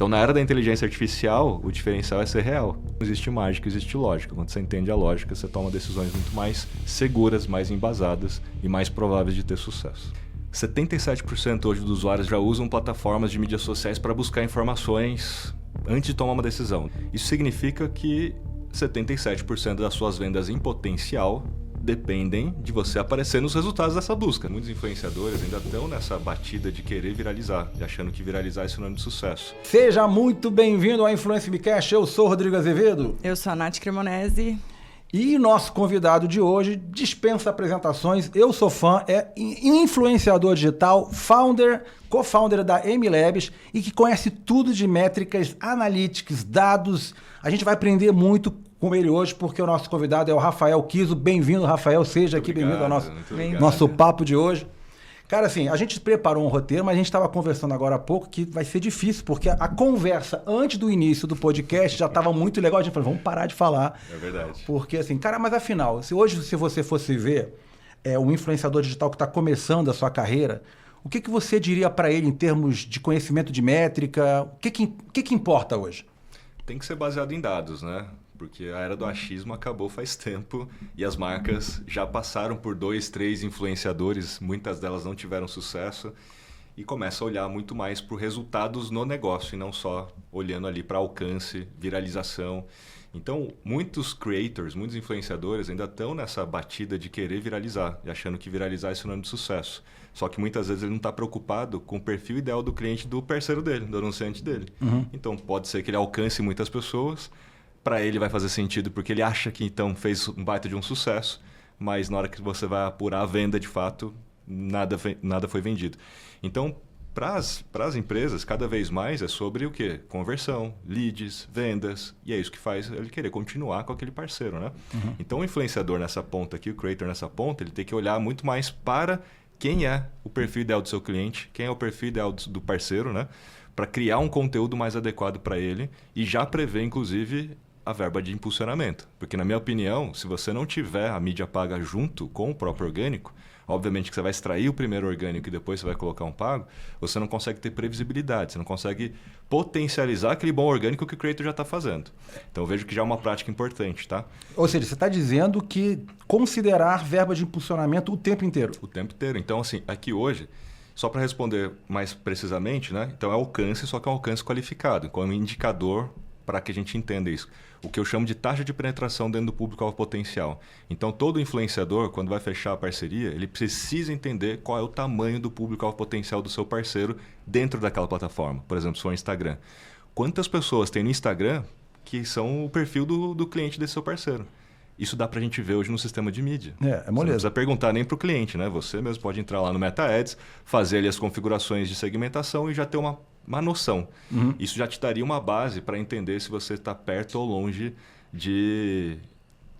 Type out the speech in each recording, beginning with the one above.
Então, na era da inteligência artificial, o diferencial é ser real. Não existe mágica, existe lógica. Quando você entende a lógica, você toma decisões muito mais seguras, mais embasadas e mais prováveis de ter sucesso. 77% hoje dos usuários já usam plataformas de mídias sociais para buscar informações antes de tomar uma decisão. Isso significa que 77% das suas vendas em potencial dependem de você aparecer nos resultados dessa busca. Muitos influenciadores ainda estão nessa batida de querer viralizar, achando que viralizar é sinônimo de sucesso. Seja muito bem-vindo ao Influence Mecast. Eu sou o Rodrigo Azevedo. Eu sou a Nath Cremonese. E nosso convidado de hoje dispensa apresentações. Eu sou fã, é influenciador digital, co-founder da MLabs e que conhece tudo de métricas, analytics, dados. A gente vai aprender muito com ele hoje, porque o nosso convidado é o Rafael Kiso. Bem-vindo, Rafael. Seja aqui bem-vindo ao nosso papo de hoje. Cara, assim, a gente preparou um roteiro, mas a gente estava conversando agora há pouco que vai ser difícil, porque a conversa antes do início do podcast já estava muito legal. A gente falou, vamos parar de falar. É verdade. Porque, assim, cara, mas afinal, se você fosse ver um influenciador digital que está começando a sua carreira, o que você diria para ele em termos de conhecimento de métrica? O que importa hoje? Tem que ser baseado em dados, né? Porque a era do achismo acabou faz tempo e as marcas já passaram por 2, 3 influenciadores, muitas delas não tiveram sucesso e começa a olhar muito mais por resultados no negócio e não só olhando ali para alcance, viralização. Então, muitos creators, muitos influenciadores ainda estão nessa batida de querer viralizar, e achando que viralizar é sinônimo de sucesso. Só que muitas vezes ele não está preocupado com o perfil ideal do cliente, do parceiro dele, do anunciante dele. Uhum. Então, pode ser que ele alcance muitas pessoas. Para ele vai fazer sentido porque ele acha que então fez um baita de um sucesso, mas na hora que você vai apurar a venda de fato, nada foi vendido. Então, para as empresas, cada vez mais é sobre o quê? Conversão, leads, vendas, e é isso que faz ele querer continuar com aquele parceiro, né? Uhum. Então, o influenciador nessa ponta aqui, o creator nessa ponta, ele tem que olhar muito mais para quem é o perfil ideal do seu cliente, quem é o perfil ideal do parceiro, né? Para criar um conteúdo mais adequado para ele e já prever, inclusive, a verba de impulsionamento. Porque, na minha opinião, se você não tiver a mídia paga junto com o próprio orgânico, obviamente que você vai extrair o primeiro orgânico e depois você vai colocar um pago, você não consegue ter previsibilidade, você não consegue potencializar aquele bom orgânico que o creator já está fazendo. Então, eu vejo que já é uma prática importante, tá? Ou seja, você está dizendo que considerar verba de impulsionamento o tempo inteiro. O tempo inteiro. Então, assim, aqui hoje, só para responder mais precisamente, né? Então, é alcance, só que é um alcance qualificado, como indicador para que a gente entenda isso. O que eu chamo de taxa de penetração dentro do público-alvo potencial. Então, todo influenciador, quando vai fechar a parceria, ele precisa entender qual é o tamanho do público-alvo potencial do seu parceiro dentro daquela plataforma. Por exemplo, se for o Instagram. Quantas pessoas tem no Instagram que são o perfil do cliente desse seu parceiro? Isso dá pra gente ver hoje no sistema de mídia. É moleza. Você não precisa perguntar nem pro cliente, né? Você mesmo pode entrar lá no Meta Ads, fazer ali as configurações de segmentação e já ter uma noção. Uhum. Isso já te daria uma base para entender se você está perto ou longe de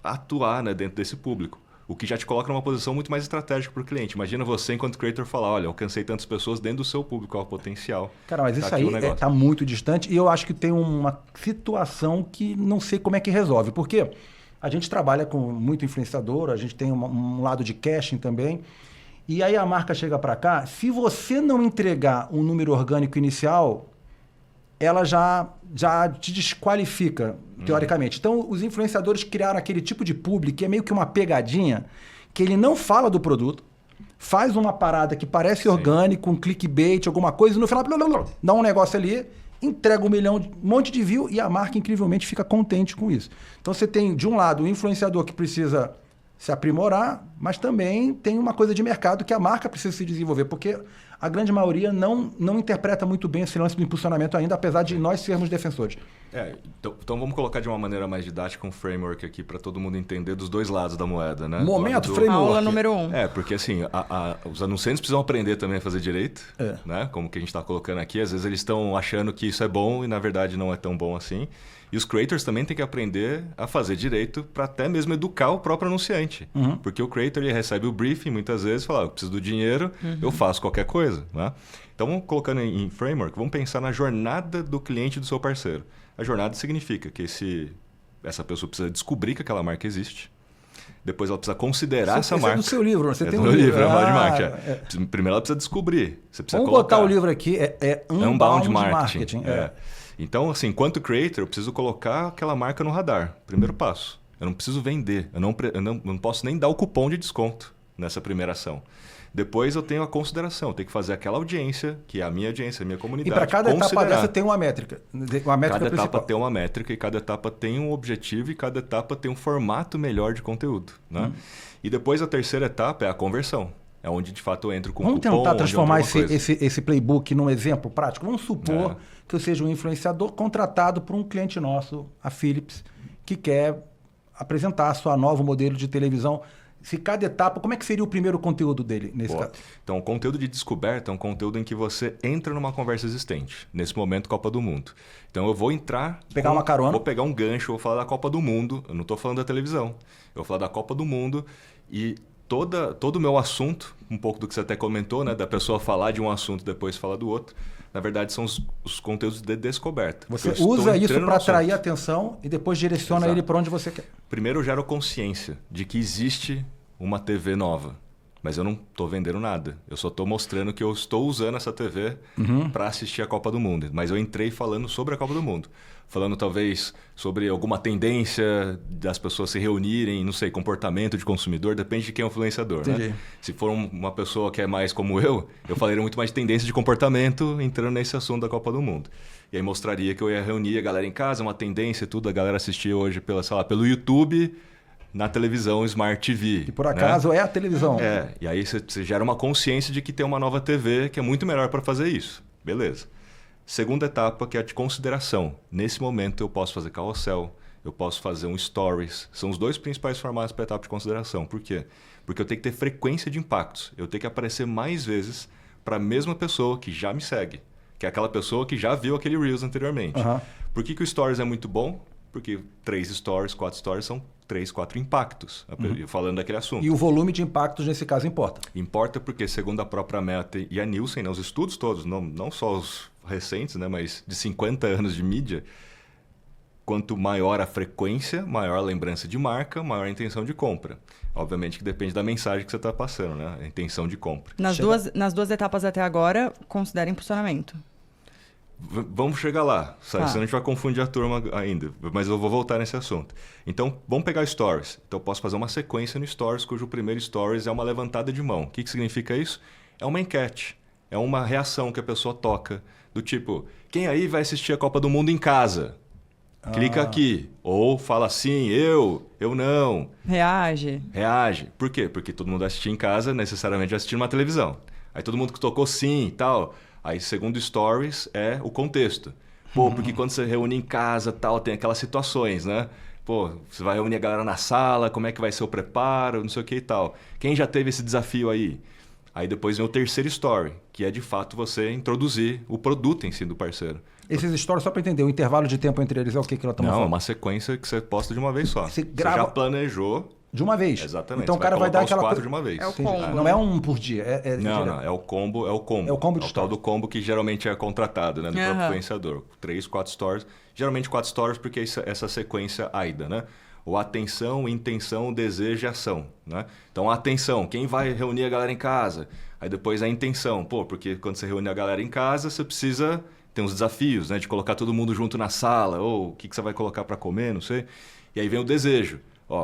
atuar, né, dentro desse público. O que já te coloca numa posição muito mais estratégica para o cliente. Imagina você, enquanto creator, falar, olha, alcancei tantas pessoas dentro do seu público, ao potencial. Cara, mas isso aí está muito distante e eu acho que tem uma situação que não sei como é que resolve. Porque a gente trabalha com muito influenciador, a gente tem um lado de caching também. E aí a marca chega para cá, se você não entregar um número orgânico inicial, ela já te desqualifica, teoricamente. Então, os influenciadores criaram aquele tipo de publi que é meio que uma pegadinha, que ele não fala do produto, faz uma parada que parece orgânico, um clickbait, alguma coisa, e no final dá um negócio ali, entrega um monte de view e a marca incrivelmente fica contente com isso. Então, você tem, de um lado, o influenciador que precisa se aprimorar, mas também tem uma coisa de mercado que a marca precisa se desenvolver, porque a grande maioria não interpreta muito bem esse lance do impulsionamento ainda, apesar de nós sermos defensores. Então vamos colocar de uma maneira mais didática um framework aqui para todo mundo entender dos dois lados da moeda, né? Framework. Aula número 1. Porque assim, os anunciantes precisam aprender também a fazer direito, né? Como que a gente está colocando aqui. Às vezes eles estão achando que isso é bom e na verdade não é tão bom assim. E os creators também têm que aprender a fazer direito para até mesmo educar o próprio anunciante. Uhum. Porque o creator ele recebe o briefing muitas vezes e fala, eu preciso do dinheiro, eu faço qualquer coisa. Né? Então, colocando em framework, vamos pensar na jornada do cliente do seu parceiro. A jornada significa que essa pessoa precisa descobrir que aquela marca existe. Depois ela precisa considerar essa marca. É do seu livro, você tem um livro. É Unbound Marketing. Primeiro ela precisa descobrir. Você precisa Vamos botar o livro aqui, Unbound Marketing. Então, assim, enquanto creator, eu preciso colocar aquela marca no radar. Primeiro passo. Eu não preciso vender. Eu não posso nem dar o cupom de desconto nessa primeira ação. Depois eu tenho a consideração. Eu tenho que fazer aquela audiência, que é a minha audiência, a minha comunidade. E para cada etapa dessa tem uma métrica. Uma métrica cada principal. etapa tem uma métrica e cada etapa tem um objetivo e cada etapa tem um formato melhor de conteúdo. Né? E depois a terceira etapa é a conversão. É onde, de fato, eu entro com Vamos cupom. tentar transformar esse playbook num exemplo prático. Vamos supor que eu seja um influenciador contratado por um cliente nosso, a Philips, que quer apresentar seu novo modelo de televisão. Se cada etapa, como é que seria o primeiro conteúdo dele, nesse caso? Então, o conteúdo de descoberta é um conteúdo em que você entra numa conversa existente. Nesse momento, Copa do Mundo. Então, eu vou entrar... Pegar uma carona. Vou pegar um gancho, vou falar da Copa do Mundo. Eu não estou falando da televisão. Eu vou falar da Copa do Mundo e... Todo o meu assunto, um pouco do que você até comentou, né, da pessoa falar de um assunto e depois falar do outro, na verdade são os conteúdos de descoberta. Você usa isso para atrair atenção e depois direciona ele para onde você quer. Primeiro eu gero consciência de que existe uma TV nova, mas eu não estou vendendo nada. Eu só estou mostrando que eu estou usando essa TV para assistir a Copa do Mundo. Mas eu entrei falando sobre a Copa do Mundo. Falando talvez sobre alguma tendência das pessoas se reunirem, não sei, comportamento de consumidor, depende de quem é o influenciador. Né? Se for uma pessoa que é mais como eu falaria muito mais de tendência de comportamento entrando nesse assunto da Copa do Mundo. E aí mostraria que eu ia reunir a galera em casa, uma tendência, tudo, a galera assistir hoje pelo YouTube, na televisão Smart TV. Que por acaso é a televisão. E aí você gera uma consciência de que tem uma nova TV que é muito melhor para fazer isso. Beleza. Segunda etapa, que é a de consideração. Nesse momento eu posso fazer carrossel, eu posso fazer um stories. São os dois principais formatos para a etapa de consideração. Por quê? Porque eu tenho que ter frequência de impactos. Eu tenho que aparecer mais vezes para a mesma pessoa que já me segue. Que é aquela pessoa que já viu aquele Reels anteriormente. Por que o stories é muito bom? Porque 3 stories, 4 stories são 3, 4 impactos, falando daquele assunto. E o volume de impactos nesse caso importa? Importa porque, segundo a própria Meta e a Nielsen, né, os estudos todos, não só os recentes, né, mas de 50 anos de mídia, quanto maior a frequência, maior a lembrança de marca, maior a intenção de compra. Obviamente que depende da mensagem que você está passando, né, a intenção de compra. Nas duas etapas até agora, considera impulsionamento. Vamos chegar lá, senão a gente vai confundir a turma ainda, mas eu vou voltar nesse assunto. Então, vamos pegar Stories. Então, eu posso fazer uma sequência no Stories, cujo primeiro Stories é uma levantada de mão. O que significa isso? É uma enquete, é uma reação que a pessoa toca, do tipo, quem aí vai assistir a Copa do Mundo em casa? Clica aqui. Ou fala assim, eu não. Reage. Por quê? Porque todo mundo vai assistir em casa, necessariamente vai assistir numa televisão. Aí todo mundo que tocou sim e tal... Aí, segundo Stories, é o contexto. Porque quando você reúne em casa, tal, tem aquelas situações, né? Você vai reunir a galera na sala, como é que vai ser o preparo, não sei o que e tal. Quem já teve esse desafio aí? Aí depois vem o terceiro Story, que é de fato você introduzir o produto em si do parceiro. Esses stories, só para entender, o intervalo de tempo entre eles é o que nós estamos falando? Não, é uma sequência que você posta de uma vez só. Você já planejou... De uma vez. Exatamente. Então o cara vai dar aquela... 4 de uma vez. É o combo. Não é um por dia. Não, é o combo. É o combo de o tal do combo que geralmente é contratado, né, do próprio influenciador. 3, 4 stories. Geralmente 4 stories porque essa sequência AIDA, né? O atenção, intenção, desejo e ação, né? Então a atenção, quem vai reunir a galera em casa? Aí depois a intenção, porque quando você reúne a galera em casa, você precisa ter uns desafios, né? De colocar todo mundo junto na sala, ou o que você vai colocar para comer, não sei. E aí vem o desejo.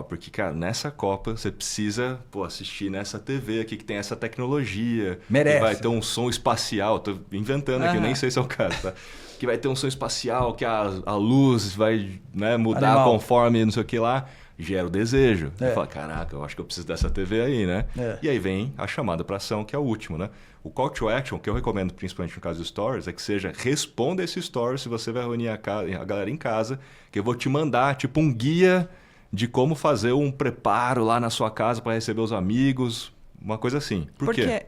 Porque, cara, nessa Copa você precisa assistir nessa TV aqui que tem essa tecnologia. Merece. Que vai ter um som espacial. Tô inventando aqui, eu nem sei se é o caso, tá? Que vai ter um som espacial, que a luz vai, né, mudar conforme não sei o que lá. Gera o desejo. Você fala, caraca, eu acho que eu preciso dessa TV aí, né? E aí vem a chamada para ação, que é o último, né? O call to action, que eu recomendo principalmente no caso dos stories, é que seja responda esse story se você vai reunir a galera em casa, que eu vou te mandar tipo um guia de como fazer um preparo lá na sua casa para receber os amigos, uma coisa assim. Por quê?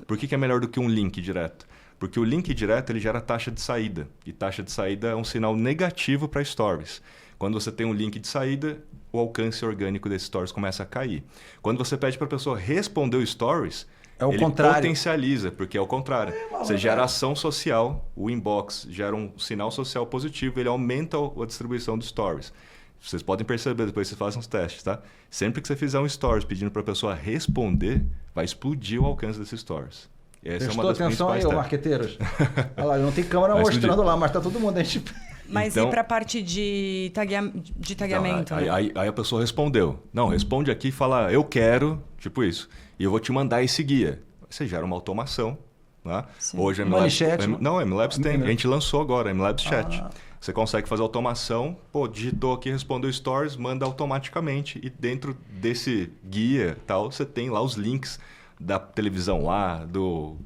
Por que é melhor do que um link direto? Porque o link direto ele gera taxa de saída. E taxa de saída é um sinal negativo para stories. Quando você tem um link de saída, o alcance orgânico desses stories começa a cair. Quando você pede para a pessoa responder o stories, ele potencializa, porque é o contrário. Você gera ação social, o inbox gera um sinal social positivo, ele aumenta a distribuição dos stories. Vocês podem perceber, depois vocês fazem os testes, tá? Sempre que você fizer um stories pedindo para a pessoa responder, vai explodir o alcance desses stories. Essa é Prestou uma das atenção aí, ô principais marqueteiros. Olha lá, não tem câmera Mas mostrando lá, mas tá todo mundo. A gente... Mas Então- e pra parte de tagueamento? Então, né? aí a pessoa respondeu. Não, responde aqui e fala, eu quero, tipo isso. E eu vou te mandar esse guia. Você gera uma automação. Né? Sim. Hoje a Money MLabs... Chat, né? Não, a MLabs tem. A gente lançou agora, a MLabs Chat. Ah. Você consegue fazer automação, digitou aqui, respondeu stories, manda automaticamente. E dentro desse guia, tal, você tem lá os links da televisão A,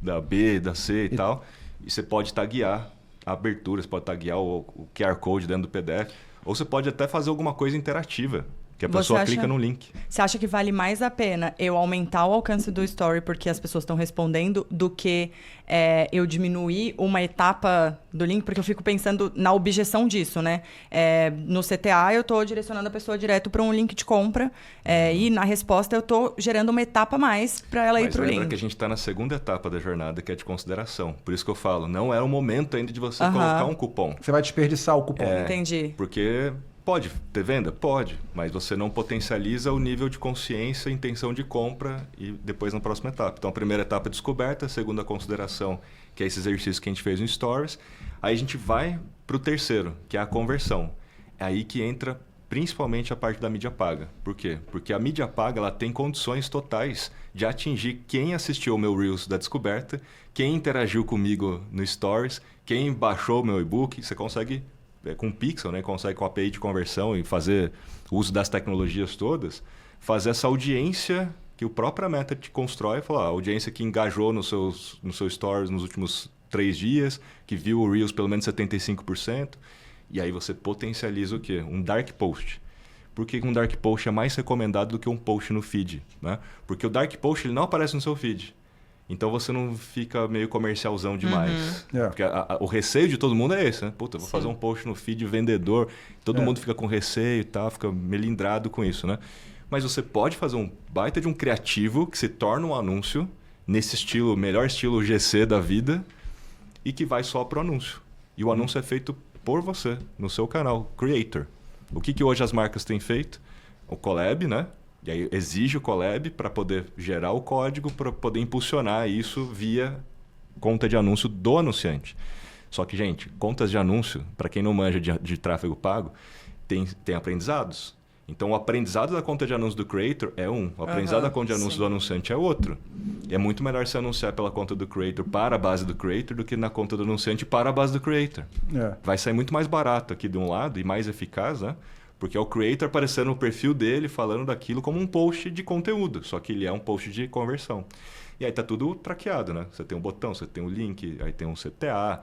da B, da C e tal. E você pode taguear a abertura, você pode taguear o QR Code dentro do PDF. Ou você pode até fazer alguma coisa interativa, que a Você pessoa acha- clica no link. Você acha que vale mais a pena eu aumentar o alcance do story porque as pessoas estão respondendo do que eu diminuir uma etapa do link? Porque eu fico pensando na objeção disso, né? No CTA eu estou direcionando a pessoa direto para um link de compra e na resposta eu estou gerando uma etapa a mais para ela ir Mas para o lembra link. que a gente está na segunda etapa da jornada, que é de consideração. Por isso que eu falo, não é o momento ainda de você Aham. colocar um cupom. Você vai desperdiçar o cupom. Entendi. Porque pode ter venda? Pode. Mas você não potencializa o nível de consciência, intenção de compra e depois na próxima etapa. Então, a primeira etapa é descoberta, a segunda consideração, que é esse exercício que a gente fez no Stories. Aí a gente vai para o terceiro, que é a conversão. É aí que entra principalmente a parte da mídia paga. Por quê? Porque a mídia paga ela tem condições totais de atingir quem assistiu o meu Reels da descoberta, quem interagiu comigo no Stories, quem baixou o meu e-book. Você consegue, com o Pixel, né, consegue com a API de conversão e fazer uso das tecnologias todas, fazer essa audiência que o próprio Meta te constrói. Falar, a audiência que engajou no seu Stories nos últimos 3 dias, que viu o Reels pelo menos 75%. E aí você potencializa o quê? Um dark post. Por que um dark post é mais recomendado do que um post no feed? Né? Porque o dark post ele não aparece no seu feed. Então você não fica meio comercialzão demais. É. Porque o receio de todo mundo é esse, né? Puta, eu vou fazer um post no feed vendedor. Todo mundo fica com receio e tal, fica melindrado com isso, né? Mas você pode fazer um baita de um criativo que se torna um anúncio nesse estilo, melhor estilo GC da vida, e que vai só pro anúncio. E o anúncio é feito por você, no seu canal, Creator. O que hoje as marcas têm feito? O collab, né? E aí exige o collab para poder gerar o código, para poder impulsionar isso via conta de anúncio do anunciante. Só que, gente, contas de anúncio, para quem não manja de tráfego pago, tem aprendizados. Então, o aprendizado da conta de anúncio do Creator é um. O aprendizado da conta de anúncio do anunciante é outro. E é muito melhor se anunciar pela conta do Creator para a base do Creator do que na conta do anunciante para a base do Creator. É. Vai sair muito mais barato aqui de um lado e mais eficaz, né? Porque é o Creator aparecendo no perfil dele falando daquilo como um post de conteúdo. Só que ele é um post de conversão. E aí tá tudo traqueado, né? Você tem um botão, você tem um link, aí tem um CTA...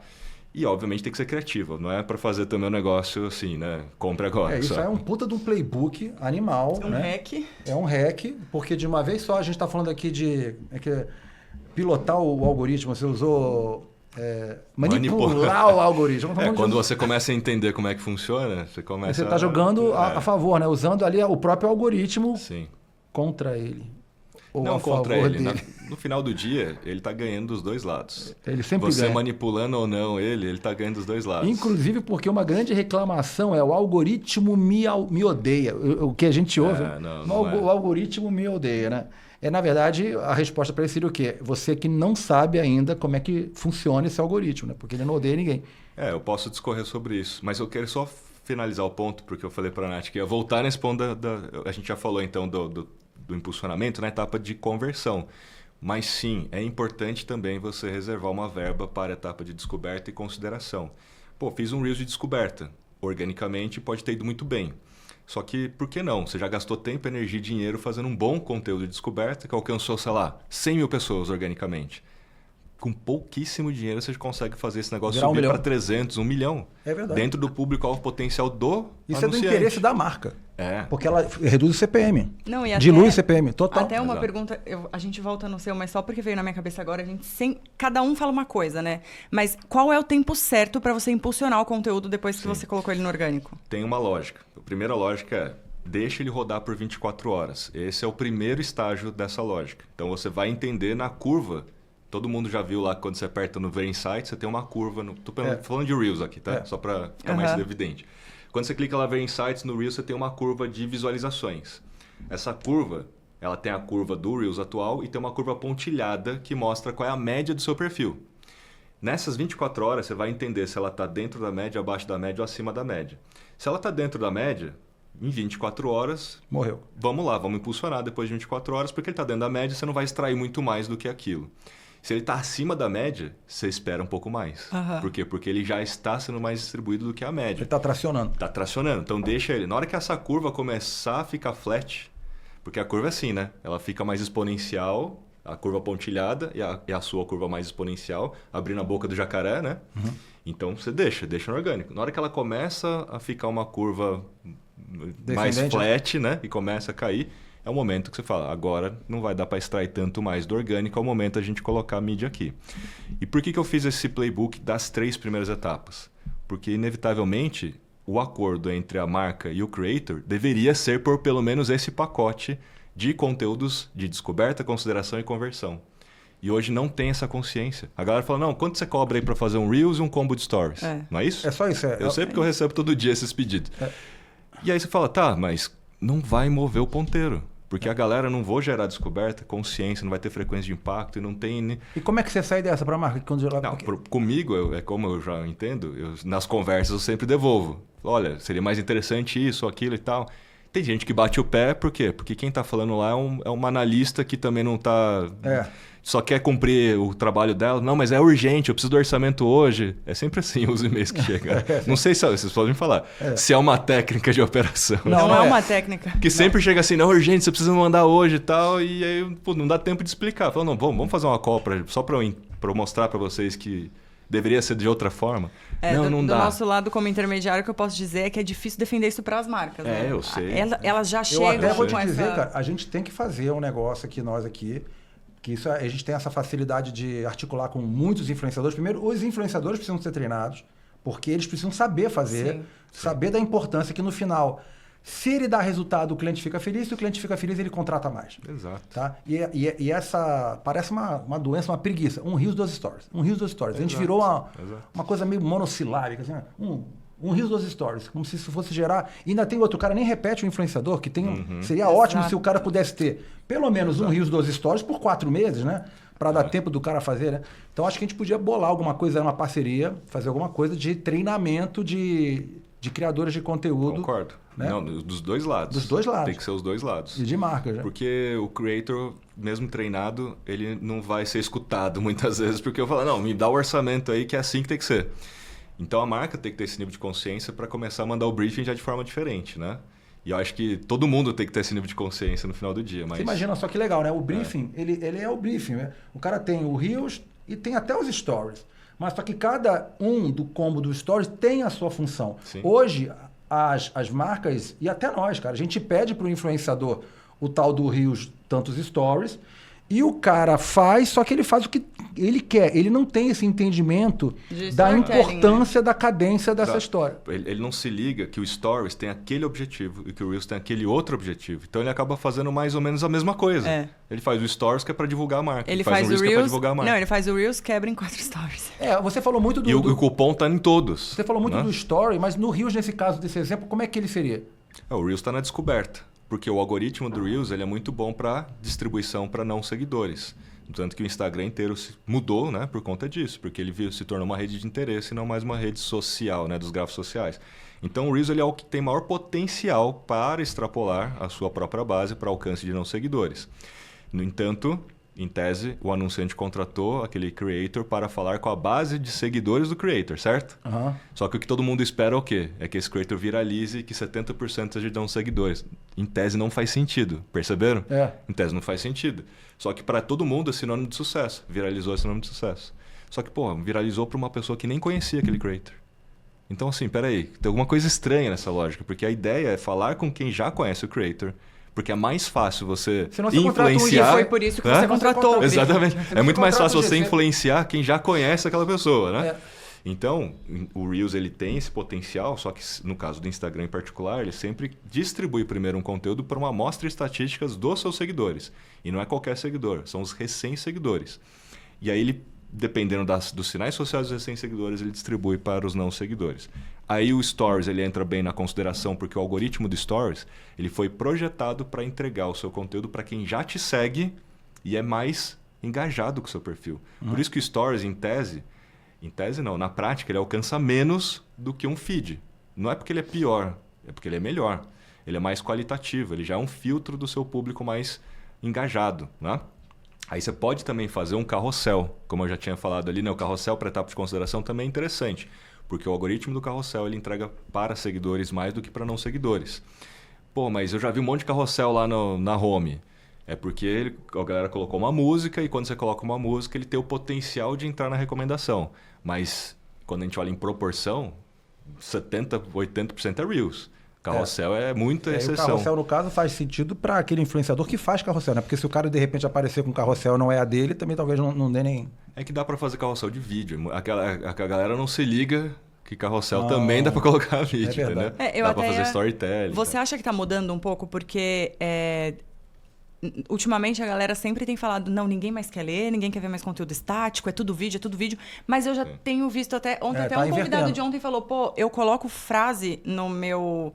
E, obviamente, tem que ser criativo. Não é para fazer também um negócio assim, né? Compre agora. Isso só. é um puta de um playbook animal. Um né? hack. É um hack, porque de uma vez só a gente está falando aqui de pilotar o algoritmo. Você usou manipular o algoritmo. Quando você começa a entender como é que funciona, você começa Você está jogando a favor, né? Usando ali o próprio algoritmo Sim. contra ele. Ou Não a contra favor ele. dele. No final do dia, ele está ganhando dos dois lados. Ele sempre Você ganha. manipulando ou não ele está ganhando dos dois lados. Inclusive porque uma grande reclamação é o algoritmo me odeia. O que a gente ouve, o algoritmo me odeia, né? Na verdade, a resposta para isso seria o quê? Você que não sabe ainda como é que funciona esse algoritmo, né? Porque ele não odeia ninguém. Eu posso discorrer sobre isso, mas eu quero só finalizar o ponto, porque eu falei para a Nath que ia voltar nesse ponto a gente já falou então do impulsionamento na etapa de conversão. Mas sim, é importante também você reservar uma verba para a etapa de descoberta e consideração. Fiz um Reels de descoberta. Organicamente pode ter ido muito bem. Só que, por que não? Você já gastou tempo, energia e dinheiro fazendo um bom conteúdo de descoberta que alcançou, sei lá, 100 mil pessoas organicamente. Com pouquíssimo dinheiro você consegue fazer esse negócio subir para 300, 1 milhão. É verdade. Dentro do público-alvo potencial do Isso anunciante. é do interesse da marca. É. Porque ela reduz o CPM. Não, e dilui até, o CPM, total. Até uma Exato. pergunta, a gente volta no seu, mas só porque veio na minha cabeça agora, cada um fala uma coisa, né? Mas qual é o tempo certo para você impulsionar o conteúdo depois que você colocou ele no orgânico? Tem uma lógica. A primeira lógica é, deixa ele rodar por 24 horas. Esse é o primeiro estágio dessa lógica. Então você vai entender na curva. Todo mundo já viu lá que quando você aperta no Ver Insights, você tem uma curva. Tô falando de Reels aqui, tá? Só para ficar mais evidente. Quando você clica lá Ver Insights, no Reels você tem uma curva de visualizações. Essa curva, ela tem a curva do Reels atual e tem uma curva pontilhada que mostra qual é a média do seu perfil. Nessas 24 horas, você vai entender se ela está dentro da média, abaixo da média ou acima da média. Se ela está dentro da média, em 24 horas... Morreu. Vamos lá, vamos impulsionar depois de 24 horas, porque ele está dentro da média, você não vai extrair muito mais do que aquilo. Se ele está acima da média, você espera um pouco mais. Por quê? Porque ele já está sendo mais distribuído do que a média. Ele está tracionando. Está tracionando. Então deixa ele. Na hora que essa curva começar a ficar flat, porque a curva é assim, né? Ela fica mais exponencial, a curva pontilhada e a sua curva mais exponencial, abrindo a boca do jacaré, né? Então você deixa no orgânico. Na hora que ela começa a ficar uma curva mais flat, né? E começa a cair, é o momento que você fala, agora não vai dar para extrair tanto mais do orgânico, é o momento a gente colocar a mídia aqui. E por que eu fiz esse playbook das 3 primeiras etapas? Porque, inevitavelmente, o acordo entre a marca e o creator deveria ser por pelo menos esse pacote de conteúdos de descoberta, consideração e conversão. E hoje não tem essa consciência. A galera fala, não, quanto você cobra aí para fazer um Reels e um combo de Stories? Não é isso? É só isso. Eu sei porque eu recebo todo dia esses pedidos. E aí você fala, tá, mas não vai mover o ponteiro. Porque a galera não vai gerar descoberta, consciência, não vai ter frequência de impacto e não tem... E como é que você sai dessa para a marca? Não, comigo, é como eu já entendo, nas conversas eu sempre devolvo. Olha, seria mais interessante isso, aquilo e tal. Tem gente que bate o pé, por quê? Porque quem está falando lá é um analista que também não está... Só quer cumprir o trabalho dela. Não, mas é urgente, eu preciso do orçamento hoje. É sempre assim os e-mails que chegam. Não sei se vocês podem me falar. Se é uma técnica de operação. Não é uma técnica. Que sempre chega assim, não, é urgente, você precisa mandar hoje e tal. E aí não dá tempo de explicar. Fala, não, vamos fazer uma call só para eu mostrar para vocês que deveria ser de outra forma. Não dá. Do nosso lado, como intermediário, o que eu posso dizer é que é difícil defender isso para as marcas. Né? Eu sei. Elas já chegam. Eu até vou te dizer, cara, a gente tem que fazer um negócio aqui, nós aqui, que isso, a gente tem essa facilidade de articular com muitos influenciadores. Primeiro, os influenciadores precisam ser treinados, porque eles precisam saber fazer, saber da importância que no final, se ele dá resultado, o cliente fica feliz, se o cliente fica feliz, ele contrata mais. Exato. Tá? E essa parece uma doença, uma preguiça. Um Reels 2 Stories. Um Reels 2 Stories. A gente virou uma coisa meio monossilábica, assim, um Reels 2 Stories, como se isso fosse gerar... E ainda tem outro, o cara nem repete o influenciador, que tem seria ótimo se o cara pudesse ter pelo menos um Reels 2 Stories por 4 meses, né? Para dar tempo do cara fazer, né? Então acho que a gente podia bolar alguma coisa, uma parceria, fazer alguma coisa de treinamento de criadores de conteúdo. Concordo. Né? Não, dos dois lados. Dos dois lados. Tem que ser os dois lados. E de marca, já. Porque o creator, mesmo treinado, ele não vai ser escutado muitas vezes, porque eu falo, não, me dá o orçamento aí que é assim que tem que ser. Então a marca tem que ter esse nível de consciência para começar a mandar o briefing já de forma diferente, né? E eu acho que todo mundo tem que ter esse nível de consciência no final do dia. Mas... Você imagina só que legal, né? O briefing, ele é o briefing, né? O cara tem o Reels e tem até os Stories. Mas só que cada um do combo do Stories tem a sua função. Sim. Hoje, as marcas, e até nós, cara, a gente pede para o influenciador o tal do Reels, tantos Stories, e o cara faz, só que ele faz o que ele quer. Ele não tem esse entendimento da importância, da cadência dessa história. Ele não se liga que o Stories tem aquele objetivo e que o Reels tem aquele outro objetivo. Então ele acaba fazendo mais ou menos a mesma coisa. Ele faz o Stories que é para divulgar a marca. Ele faz o Reels que é para divulgar a marca. Não, ele faz o Reels, quebra em 4 Stories. Você falou muito do... E o cupom tá em todos. Você falou muito do Story, mas no Reels, nesse caso, desse exemplo, como é que ele seria? O Reels está na descoberta. Porque o algoritmo do Reels ele é muito bom para distribuição para não seguidores. Tanto que o Instagram inteiro mudou, né, por conta disso. Porque ele se tornou uma rede de interesse e não mais uma rede social, né, dos grafos sociais. Então o Reels ele é o que tem maior potencial para extrapolar a sua própria base para alcance de não seguidores. No entanto, em tese, o anunciante contratou aquele creator para falar com a base de seguidores do creator, certo? Só que o que todo mundo espera é o quê? É que esse creator viralize e que 70% seja de não seguidores. Em tese não faz sentido, perceberam? Em tese não faz sentido. Só que para todo mundo é sinônimo de sucesso. Viralizou é sinônimo de sucesso. Só que, viralizou para uma pessoa que nem conhecia aquele creator. Então, assim, peraí, tem alguma coisa estranha nessa lógica, porque a ideia é falar com quem já conhece o creator. Porque é mais fácil você influenciar... Foi por isso que você contratou. Exatamente. É muito mais fácil você influenciar quem já conhece aquela pessoa, né? Então, o Reels ele tem esse potencial, só que no caso do Instagram em particular, ele sempre distribui primeiro um conteúdo para uma amostra de estatísticas dos seus seguidores. E não é qualquer seguidor, são os recém-seguidores. E aí ele, dependendo dos sinais sociais dos recém-seguidores, ele distribui para os não seguidores. Aí o Stories ele entra bem na consideração porque o algoritmo do Stories ele foi projetado para entregar o seu conteúdo para quem já te segue e é mais engajado com o seu perfil. Por isso que o Stories, em tese não, na prática ele alcança menos do que um feed. Não é porque ele é pior, é porque ele é melhor. Ele é mais qualitativo, ele já é um filtro do seu público mais engajado, né? Aí você pode também fazer um carrossel, como eu já tinha falado ali, né? O carrossel para etapa de consideração também é interessante, porque o algoritmo do carrossel ele entrega para seguidores mais do que para não seguidores. Pô, mas eu já vi um monte de carrossel lá na home. É porque a galera colocou uma música e quando você coloca uma música ele tem o potencial de entrar na recomendação. Mas quando a gente olha em proporção, 70%, 80% é Reels. Carrossel é muita exceção. O carrossel, no caso, faz sentido para aquele influenciador que faz carrossel, né? Porque se o cara, de repente, aparecer com carrossel não é a dele, também talvez não dê nem... É que dá para fazer carrossel de vídeo. A galera não se liga que carrossel também dá para colocar vídeo, entendeu? Dá para fazer storytelling. Você acha que tá mudando um pouco? Porque... ultimamente a galera sempre tem falado, não, ninguém mais quer ler, ninguém quer ver mais conteúdo estático, é tudo vídeo, mas eu já tenho visto até, ontem até um convidado de ontem falou, pô, eu coloco frase no meu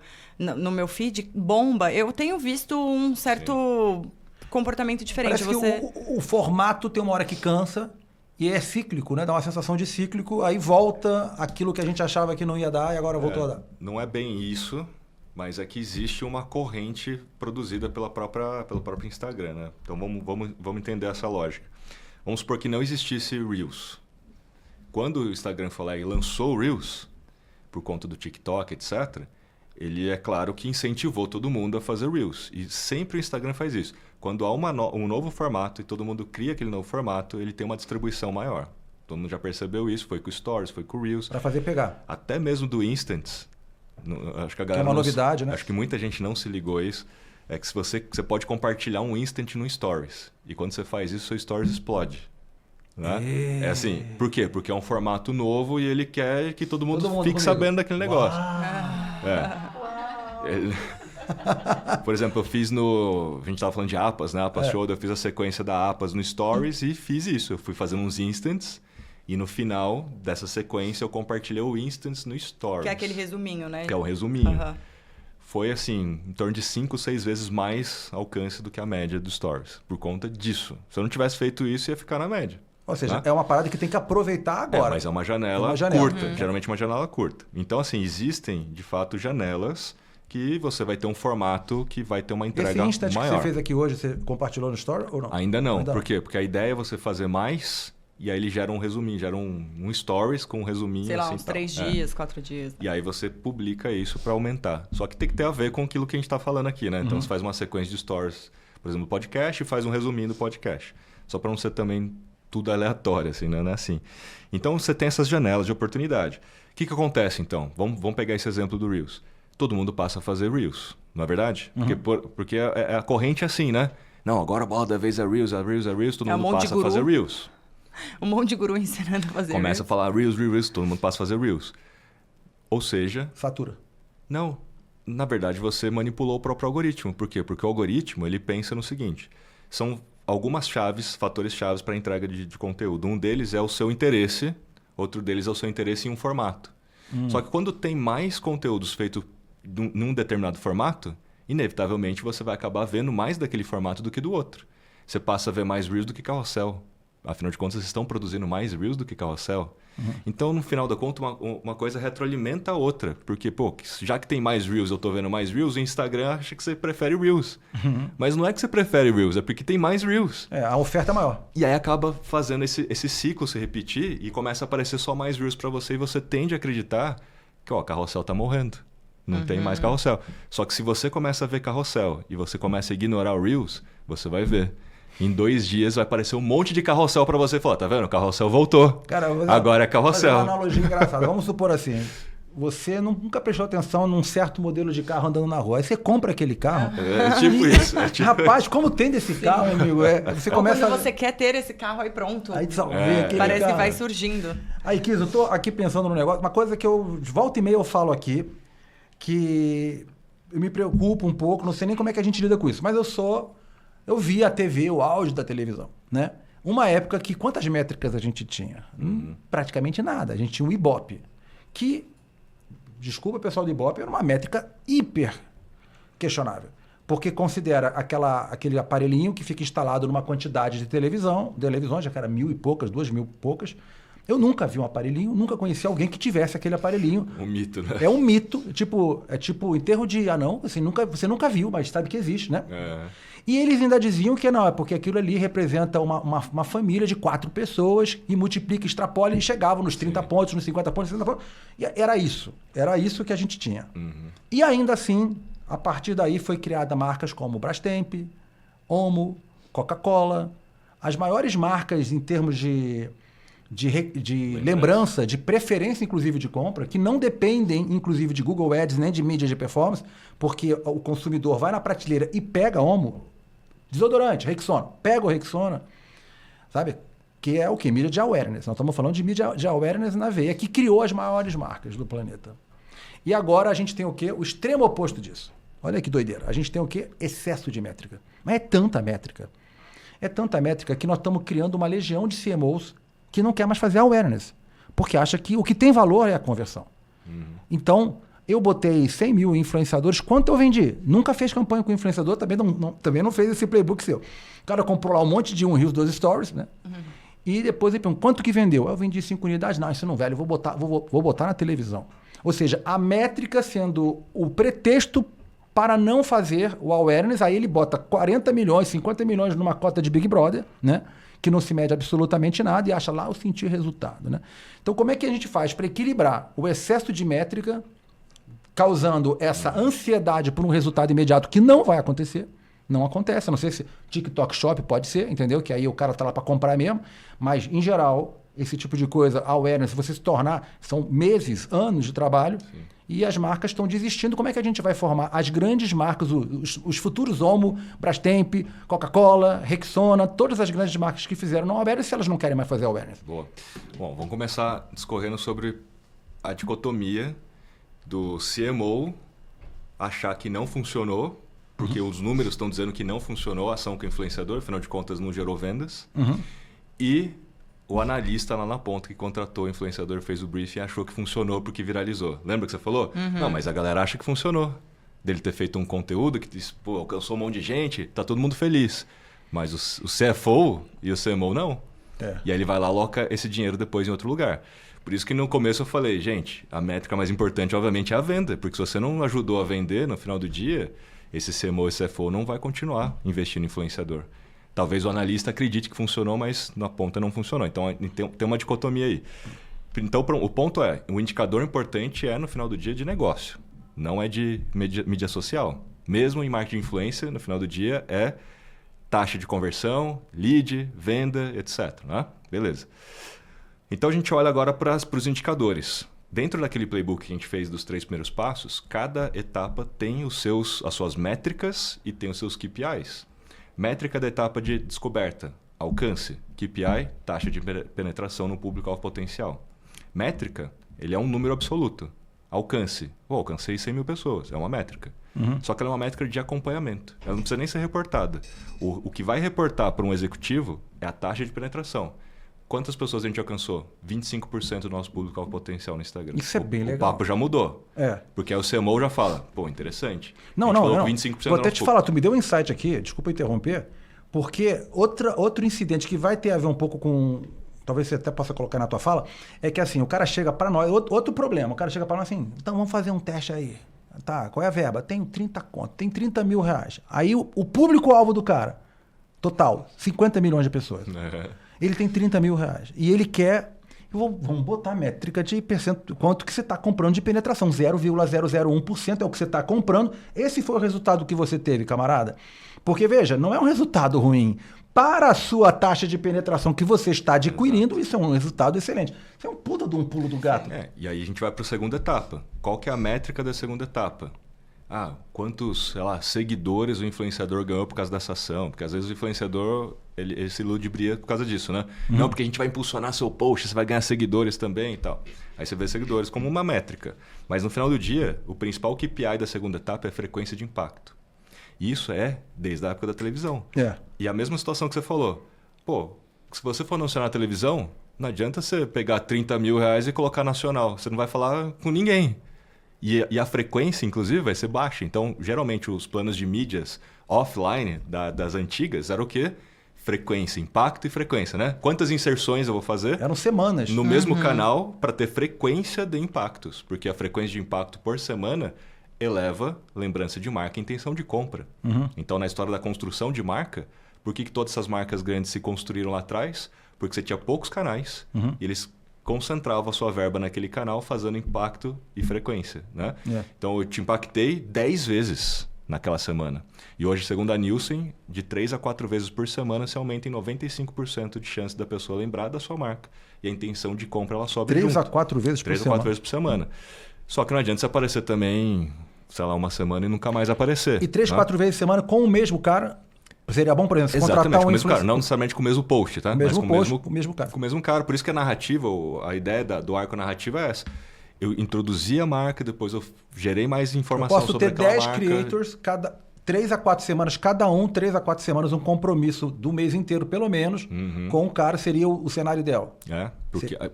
feed, bomba, eu tenho visto um certo comportamento diferente. Parece que o formato tem uma hora que cansa e é cíclico, né? Dá uma sensação de cíclico, aí volta aquilo que a gente achava que não ia dar e agora voltou a dar. Não é bem isso. Mas é que existe uma corrente produzida pelo próprio Instagram, né? Então vamos entender essa lógica. Vamos supor que não existisse Reels. Quando o Instagram foi lá e lançou o Reels, por conta do TikTok, etc., ele é claro que incentivou todo mundo a fazer Reels. E sempre o Instagram faz isso. Quando há um novo formato e todo mundo cria aquele novo formato, ele tem uma distribuição maior. Todo mundo já percebeu isso, foi com o Stories, foi com o Reels. Para fazer pegar. Até mesmo do Instants. Acho que a galera é uma novidade, né? Acho que muita gente não se ligou a isso. É que você pode compartilhar um instant no Stories. E quando você faz isso, seu Stories explode. Né? É assim. Por quê? Porque é um formato novo e ele quer que todo mundo fique sabendo daquele negócio. Por exemplo, eu fiz a gente estava falando de APAS, né? APAS Show, eu fiz a sequência da APAS no Stories e fiz isso. Eu fui fazendo uns instants. E no final dessa sequência eu compartilhei o Instance no Stories. Que é aquele resuminho, né? Que é o resuminho. Foi assim, em torno de 5, 6 vezes mais alcance do que a média do Stories. Por conta disso. Se eu não tivesse feito isso, ia ficar na média. Ou seja, é uma parada que tem que aproveitar agora. Mas é uma janela curta. Geralmente uma janela curta. Então, assim, existem, de fato, janelas que você vai ter um formato que vai ter uma entrega maior. Esse Instant que você fez aqui hoje, você compartilhou no Story ou não? Ainda não. Por quê? Porque a ideia é você fazer mais... E aí ele gera um resuminho, gera um stories com um resuminho. Sei lá, assim, uns 3 dias, 4 dias. E aí você publica isso para aumentar. Só que tem que ter a ver com aquilo que a gente está falando aqui, né? Então você faz uma sequência de stories, por exemplo, do podcast e faz um resuminho do podcast. Só para não ser também tudo aleatório, assim, né? Não é assim. Então você tem essas janelas de oportunidade. O que acontece então? Vamos pegar esse exemplo do Reels. Todo mundo passa a fazer Reels, não é verdade? Porque a corrente é assim, né? Não, agora a bola da vez é Reels, todo mundo passa a fazer Reels. Um monte de guru ensinando a fazer Começa a falar Reels, todo mundo passa a fazer Reels. Ou seja... Fatura. Não. Na verdade, você manipulou o próprio algoritmo. Por quê? Porque o algoritmo ele pensa no seguinte. São algumas fatores chaves para a entrega de conteúdo. Um deles é o seu interesse, outro deles é o seu interesse em um formato. Só que quando tem mais conteúdos feitos num determinado formato, inevitavelmente você vai acabar vendo mais daquele formato do que do outro. Você passa a ver mais Reels do que carrossel. Afinal de contas, vocês estão produzindo mais Reels do que carrossel. Então, no final da conta, uma coisa retroalimenta a outra. Porque, já que tem mais Reels, eu estou vendo mais Reels, o Instagram acha que você prefere Reels. Mas não é que você prefere Reels, é porque tem mais Reels. A oferta é maior. E aí acaba fazendo esse ciclo se repetir e começa a aparecer só mais Reels para você e você tende a acreditar que o carrossel está morrendo. Não tem mais carrossel. Só que se você começa a ver carrossel e você começa a ignorar o Reels, você vai ver. Em 2 dias vai aparecer um monte de carrossel para você falar, tá vendo? O carrossel voltou. Cara, agora é carrossel. Vou fazer uma analogia engraçada. Vamos supor assim, você nunca prestou atenção num certo modelo de carro andando na rua. Aí você compra aquele carro. É tipo isso. Rapaz, como tem desse carro, amigo? Você começa quando você quer ter esse carro aí pronto. Aí parece carro. Que vai surgindo. Aí, Kiz, eu tô aqui pensando no negócio. Uma coisa que eu, de volta e meia, eu falo aqui, que eu me preocupo um pouco, não sei nem como é que a gente lida com isso, mas eu via a TV, o áudio da televisão, né? Uma época que quantas métricas a gente tinha? Praticamente nada. A gente tinha um Ibope, que desculpa pessoal do Ibope, era uma métrica hiper questionável. Porque considera aquele aparelhinho que fica instalado numa quantidade de televisões, já que era 1.000 e poucas, 2.000 e poucas. Eu nunca vi um aparelhinho, nunca conheci alguém que tivesse aquele aparelhinho. Um mito, né? É um mito, é tipo enterro de anão, você nunca viu, mas sabe que existe, né? E eles ainda diziam que não, é porque aquilo ali representa uma família de 4 pessoas e multiplica, extrapola e chegava nos 30 pontos, nos 50 pontos, 60 pontos. E era isso que a gente tinha. E ainda assim, a partir daí foi criada marcas como Brastemp, Omo, Coca-Cola, as maiores marcas em termos de lembrança, de preferência, inclusive, de compra, que não dependem, inclusive, de Google Ads, nem de mídia de performance, porque o consumidor vai na prateleira e pega Omo, desodorante, Rexona, pega o Rexona, sabe? Que é o quê? Mídia de awareness. Nós estamos falando de mídia de awareness na veia, que criou as maiores marcas do planeta. E agora a gente tem o quê? O extremo oposto disso. Olha que doideira. A gente tem o quê? Excesso de métrica. Mas é tanta métrica. É tanta métrica que nós estamos criando uma legião de CMOs que não quer mais fazer awareness, porque acha que o que tem valor é a conversão. Então, eu botei 100 mil influenciadores, quanto eu vendi? Nunca fez campanha com influenciador, também não fez esse playbook seu. O cara comprou lá um monte de Reels 2 Stories, né? E depois ele perguntou, quanto que vendeu? Eu vendi 5 unidades. Não, isso não vale, vou botar na televisão. Ou seja, a métrica sendo o pretexto para não fazer o awareness, aí ele bota 40 milhões, 50 milhões numa cota de Big Brother, né? Que não se mede absolutamente nada e acha lá o sentir resultado, né? Então, como é que a gente faz para equilibrar o excesso de métrica, causando essa ansiedade por um resultado imediato que não vai acontecer? Não acontece. Eu não sei se TikTok Shop pode ser, entendeu? Que aí o cara tá lá para comprar mesmo. Mas, em geral, esse tipo de coisa, awareness, se você se tornar, são meses, anos de trabalho. Sim. E as marcas estão desistindo. Como é que a gente vai formar as grandes marcas, os futuros Omo, Brastemp, Coca-Cola, Rexona, todas as grandes marcas que fizeram não awareness, se elas não querem mais fazer awareness? Boa. Bom, vamos começar discorrendo sobre a dicotomia do CMO achar que não funcionou, porque os números estão dizendo que não funcionou a ação com o influenciador, afinal de contas não gerou vendas, e o analista lá na ponta que contratou o influenciador, fez o briefing e achou que funcionou porque viralizou. Lembra que você falou? Não, mas a galera acha que funcionou. Dele ter feito um conteúdo que diz, pô, alcançou um monte de gente, tá todo mundo feliz. Mas o CFO e o CMO não. E aí ele vai lá e aloca esse dinheiro depois em outro lugar. Por isso que no começo eu falei, gente, a métrica mais importante obviamente é a venda. Porque se você não ajudou a vender no final do dia, esse CMO e CFO não vai continuar investindo em influenciador. Talvez o analista acredite que funcionou, mas na ponta não funcionou. Então, tem uma dicotomia aí. Então, o ponto é, o indicador importante é, no final do dia, de negócio. Não é de mídia social. Mesmo em marketing de influência, no final do dia, é taxa de conversão, lead, venda, etc. Né? Beleza. Então, a gente olha agora para os indicadores. Dentro daquele playbook que a gente fez dos 3 primeiros passos, cada etapa tem as suas métricas e tem os seus KPIs. Métrica da etapa de descoberta, alcance, KPI, taxa de penetração no público-alvo potencial. Métrica, ele é um número absoluto. Alcance, alcancei 100 mil pessoas, é uma métrica. Só que ela é uma métrica de acompanhamento. Ela não precisa nem ser reportada. O que vai reportar para um executivo é a taxa de penetração. Quantas pessoas a gente alcançou? 25% do nosso público-alvo potencial no Instagram. Isso é bem legal. O papo já mudou. Porque aí o CMO já fala, pô, interessante. Não. 25% Vou até te falar, tu me deu um insight aqui, desculpa interromper, porque outro incidente que vai ter a ver um pouco com, talvez você até possa colocar na tua fala, é que assim, o cara chega para nós, outro problema, o cara chega para nós assim, então vamos fazer um teste aí. Tá, qual é a verba? Tem 30 conto, tem 30 mil reais. Aí o público-alvo do cara, total, 50 milhões de pessoas. Ele tem 30 mil reais. E ele quer... Vamos botar a métrica de quanto que você está comprando de penetração. 0,001% é o que você está comprando. Esse foi o resultado que você teve, camarada. Porque, veja, não é um resultado ruim. Para a sua taxa de penetração que você está adquirindo, isso é um resultado excelente. Isso é um puta de um pulo do gato. E aí a gente vai para a segunda etapa. Qual que é a métrica da segunda etapa? Quantos, sei lá, seguidores o influenciador ganhou por causa dessa ação? Porque às vezes o influenciador ele se ludibria por causa disso, né? Não, porque a gente vai impulsionar seu post, você vai ganhar seguidores também e tal. Aí você vê seguidores como uma métrica. Mas no final do dia, o principal KPI da segunda etapa é a frequência de impacto. E isso é desde a época da televisão. E a mesma situação que você falou. Pô, se você for anunciar na televisão, não adianta você pegar 30 mil reais e colocar nacional. Você não vai falar com ninguém. E a frequência, inclusive, vai ser baixa. Então, geralmente, os planos de mídias offline das antigas era o quê? Frequência, impacto e frequência, né? Quantas inserções eu vou fazer? Eram semanas. No mesmo canal para ter frequência de impactos. Porque a frequência de impacto por semana eleva lembrança de marca e intenção de compra. Então, na história da construção de marca, por que todas essas marcas grandes se construíram lá atrás? Porque você tinha poucos canais e eles concentravam a sua verba naquele canal fazendo impacto e frequência, né? Então, eu te impactei 10 vezes naquela semana. E hoje, segundo a Nielsen, de 3 a 4 vezes por semana se aumenta em 95% de chance da pessoa lembrar da sua marca. E a intenção de compra ela sobe 3 junto. a 4 vezes por 3 semana. a 4 vezes por semana. Só que não adianta você aparecer também, sei lá, uma semana e nunca mais aparecer. E 3, né? 4 vezes por semana com o mesmo cara. Seria bom, por exemplo, você Exatamente, contratar com um o mesmo cara. influencer- Não necessariamente com o mesmo post, tá? mesmo Mas post, com o mesmo cara. com o mesmo cara. Por isso que a narrativa, a ideia do arco narrativo é essa. Eu introduzi a marca, depois eu gerei mais Eu informação posso sobre ter aquela 10 marca. creators, 3 a 4 semanas, cada um, 3 a 4 semanas, um compromisso do mês inteiro, pelo menos, com o cara, seria o cenário ideal.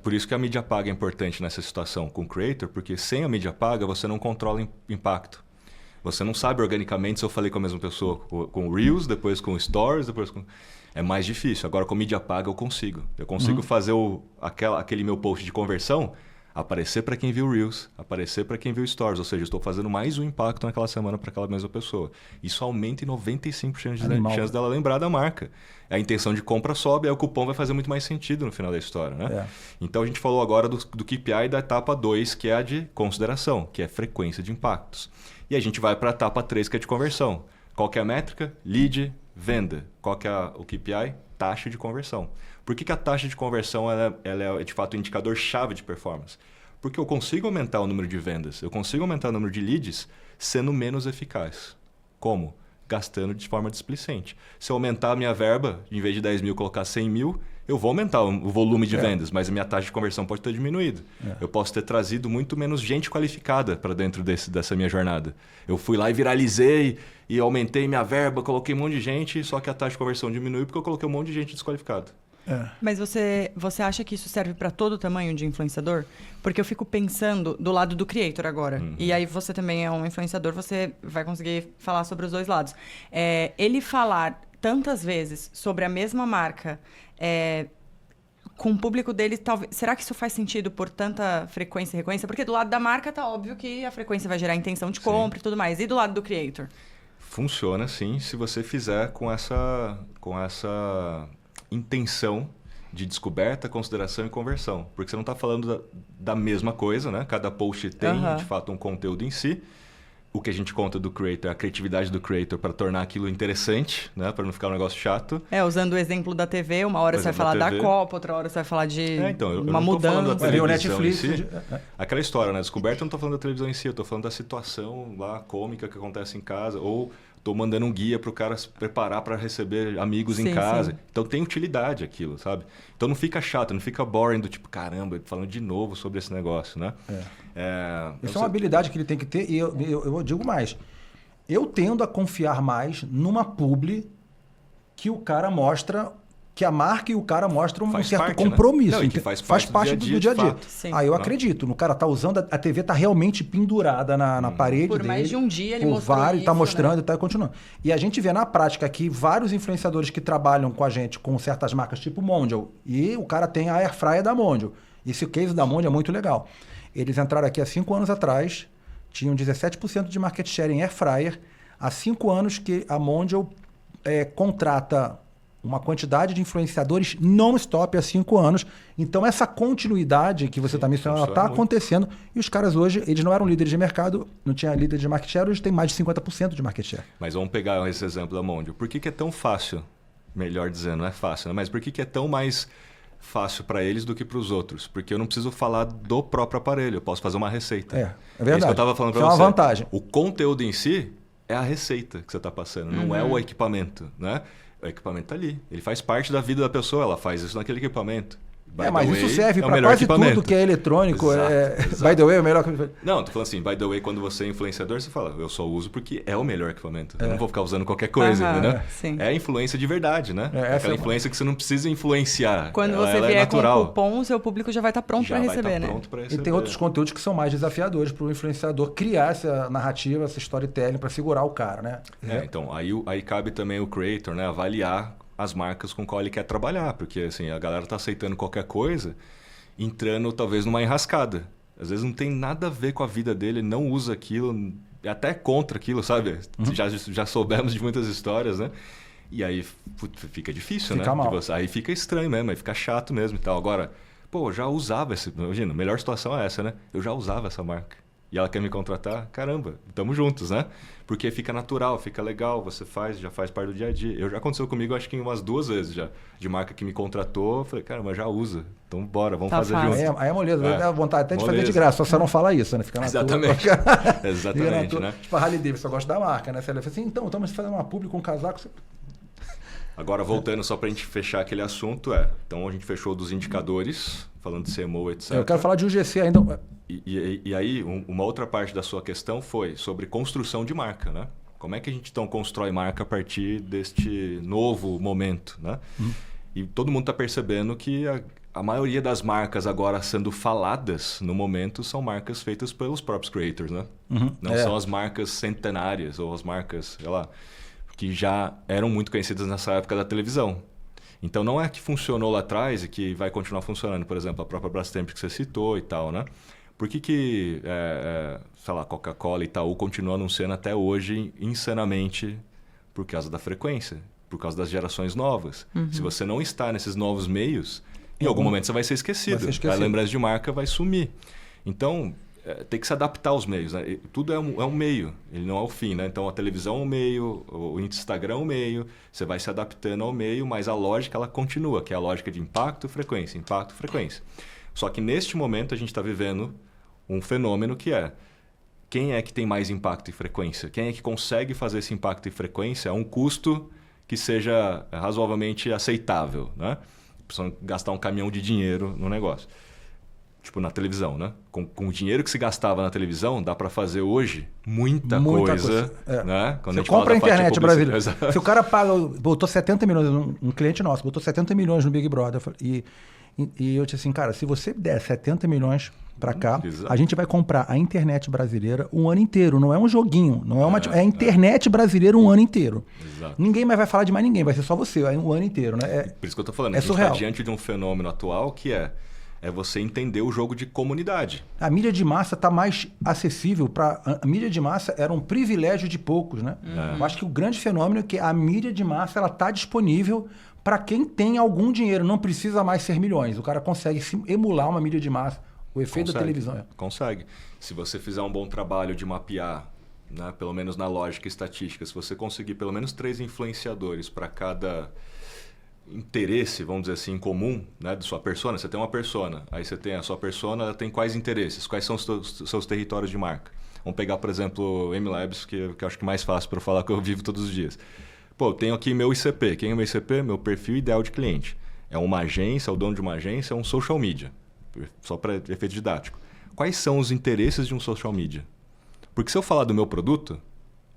Por isso que a mídia paga é importante nessa situação com o creator, porque sem a mídia paga você não controla impacto. Você não sabe organicamente se eu falei com a mesma pessoa com o Reels, depois com o Stories, depois com... É mais difícil. Agora com mídia paga eu consigo. Eu consigo fazer aquele meu post de conversão aparecer para quem viu o Reels, aparecer para quem viu o Stories. Ou seja, eu estou fazendo mais um impacto naquela semana para aquela mesma pessoa. Isso aumenta em 95% de chance dela lembrar da marca. A intenção de compra sobe, aí o cupom vai fazer muito mais sentido no final da história, né? Então a gente falou agora do KPI da etapa 2, que é a de consideração, que é frequência de impactos. E a gente vai para a etapa 3, que é de conversão. Qual que é a métrica? Lead, venda. Qual que é o KPI? Taxa de conversão. Por que a taxa de conversão ela é, de fato, um indicador-chave de performance? Porque eu consigo aumentar o número de vendas, eu consigo aumentar o número de leads sendo menos eficaz. Como? Gastando de forma displicente. Se eu aumentar a minha verba, em vez de 10 mil, colocar 100 mil, eu vou aumentar o volume de vendas, mas a minha taxa de conversão pode ter diminuído. Eu posso ter trazido muito menos gente qualificada para dentro dessa minha jornada. Eu fui lá e viralizei e aumentei minha verba, coloquei um monte de gente, só que a taxa de conversão diminuiu porque eu coloquei um monte de gente desqualificada. Mas você acha que isso serve para todo tamanho de influenciador? Porque eu fico pensando do lado do creator agora. E aí você também é um influenciador, você vai conseguir falar sobre os dois lados. Ele falar tantas vezes sobre a mesma marca, com o público dele, talvez, será que isso faz sentido por tanta frequência e recorrência? Porque do lado da marca tá óbvio que a frequência vai gerar intenção de compra e tudo mais. E do lado do creator? Funciona sim, se você fizer com essa intenção de descoberta, consideração e conversão. Porque você não está falando da mesma coisa, né? Cada post tem, de fato, um conteúdo em si. O que a gente conta do creator é a criatividade do creator para tornar aquilo interessante, né? Para não ficar um negócio chato. Usando o exemplo da TV, uma hora você vai falar da Copa, outra hora você vai falar de uma mudança. Da Netflix, em si. Aquela história, né? Descoberta, eu não estou falando da televisão em si, eu estou falando da situação lá cômica que acontece em casa, ou estou mandando um guia para o cara se preparar para receber amigos em casa. Então tem utilidade aquilo, sabe? Então não fica chato, não fica boring do tipo, caramba, falando de novo sobre esse negócio, né? Isso é uma habilidade que ele tem que ter, e eu digo mais. Eu tendo a confiar mais numa publi que o cara mostra, que a marca e o cara mostram um certo compromisso. Né? Não, e que faz parte do dia a dia. Aí eu acredito. O cara tá usando, a TV tá realmente pendurada na parede por dele. Mais de um dia ele mostrou vários, isso, tá mostrando né? e tá continuando. E a gente vê na prática aqui vários influenciadores que trabalham com a gente com certas marcas, tipo Mondial. E o cara tem a Airfryer da Mondial. Esse case da Mondial é muito legal. Eles entraram aqui há 5 anos atrás, tinham 17% de market share em Airfryer. Há 5 anos que a Mondial contrata uma quantidade de influenciadores non-stop há 5 anos. Então, essa continuidade que você está mencionando, ela está acontecendo. E os caras hoje, eles não eram líderes de mercado, não tinha líder de market share, hoje tem mais de 50% de market share. Mas vamos pegar esse exemplo da Mondial. Por que é tão fácil? Melhor dizendo, não é fácil, né? Mas por que é tão mais fácil para eles do que para os outros? Porque eu não preciso falar do próprio aparelho, eu posso fazer uma receita. É verdade. É isso que eu estava falando para você. É uma vantagem. O conteúdo em si é a receita que você está passando, não é o equipamento, né? O equipamento está ali. Ele faz parte da vida da pessoa, ela faz isso naquele equipamento. Mas isso serve para quase tudo que é eletrônico. Exato. By the way, é o melhor... Não, tô falando assim, by the way, quando você é influenciador, você fala, eu só uso porque é o melhor equipamento. Eu não vou ficar usando qualquer coisa, entendeu? Sim. É a influência de verdade, né? Aquela influência que você não precisa influenciar. Quando você vier com o cupom, o seu público já vai estar pronto para receber, né? E tem outros conteúdos que são mais desafiadores para o influenciador criar essa narrativa, essa storytelling para segurar o cara, né? Então, aí cabe também o creator, né? Avaliar as marcas com qual ele quer trabalhar, porque assim, a galera tá aceitando qualquer coisa, entrando talvez numa enrascada. Às vezes não tem nada a ver com a vida dele, ele não usa aquilo, é até contra aquilo, sabe? Já soubemos de muitas histórias, né? E aí fica difícil, fica né? Mal. Aí fica estranho mesmo, aí fica chato mesmo e tal. Agora, eu já usava imagina, a melhor situação é essa, né? Eu já usava essa marca. E ela quer me contratar, caramba, estamos juntos, né? Porque fica natural, fica legal, você já faz parte do dia a dia. Já aconteceu comigo, acho que umas 2 vezes já, de marca que me contratou, eu falei, caramba, já usa, então bora, vamos fazer junto. Aí é moleza, dá vontade até de fazer de graça, só você não fala isso, né? Fica na Exatamente, exatamente, né? Tipo a Harley Davidson, eu gosto da marca, né? Você fala assim, então, estamos fazendo uma publi com um casaco... Agora, voltando só para a gente fechar aquele assunto, então a gente fechou dos indicadores, falando de CMO, etc. Eu quero falar de UGC ainda... E aí, uma outra parte da sua questão foi sobre construção de marca, né? Como é que a gente então constrói marca a partir deste novo momento, né? E todo mundo está percebendo que a maioria das marcas agora sendo faladas no momento são marcas feitas pelos próprios creators, né? Não são as marcas centenárias ou as marcas, sei lá, que já eram muito conhecidas nessa época da televisão. Então não é que funcionou lá atrás e que vai continuar funcionando, por exemplo, a própria Brastemp que você citou e tal, né? Por que sei lá, Coca-Cola e Itaú continuam anunciando até hoje insanamente por causa da frequência, por causa das gerações novas? Se você não está nesses novos meios, em algum momento você vai ser esquecido. A lembrança de marca vai sumir. Então, tem que se adaptar aos meios, né? Tudo é um meio, ele não é o fim, né? Então, a televisão é um meio, o Instagram é um meio, você vai se adaptando ao meio, mas a lógica ela continua, que é a lógica de impacto, frequência, impacto, frequência. Só que neste momento a gente está vivendo um fenômeno que quem é que tem mais impacto e frequência? Quem é que consegue fazer esse impacto e frequência a um custo que seja razoavelmente aceitável, né? Precisam gastar um caminhão de dinheiro no negócio. Tipo na televisão, né? Com o dinheiro que se gastava na televisão, dá para fazer hoje muita coisa. Né? Quando você compra a internet brasileira. Se o cara botou 70 milhões, um cliente nosso botou 70 milhões no Big Brother e eu disse assim, cara, se você der 70 milhões para cá, a gente vai comprar a internet brasileira um ano inteiro. Não é um joguinho, não é a internet brasileira um ano inteiro. Exato. Ninguém mais vai falar de mais ninguém, vai ser só você, um ano inteiro, né? Por isso que eu tô falando, a gente está diante de um fenômeno atual que é você entender o jogo de comunidade. A mídia de massa está mais acessível. A mídia de massa era um privilégio de poucos, né? Eu acho que o grande fenômeno é que a mídia de massa está disponível para quem tem algum dinheiro. Não precisa mais ser milhões. O cara consegue emular uma mídia de massa. O efeito da televisão. Consegue. Se você fizer um bom trabalho de mapear, né, pelo menos na lógica e estatística, se você conseguir pelo menos 3 influenciadores para cada interesse, vamos dizer assim, em comum, né, de sua persona, você tem uma persona, aí você tem a sua persona, ela tem quais interesses, quais são os seus territórios de marca. Vamos pegar, por exemplo, o MLabs, que eu acho que é mais fácil para eu falar que eu vivo todos os dias. Eu tenho aqui meu ICP. Quem é meu ICP? Meu perfil ideal de cliente. É uma agência, é o dono de uma agência, é um social media. Só para efeito didático. Quais são os interesses de um social media? Porque se eu falar do meu produto,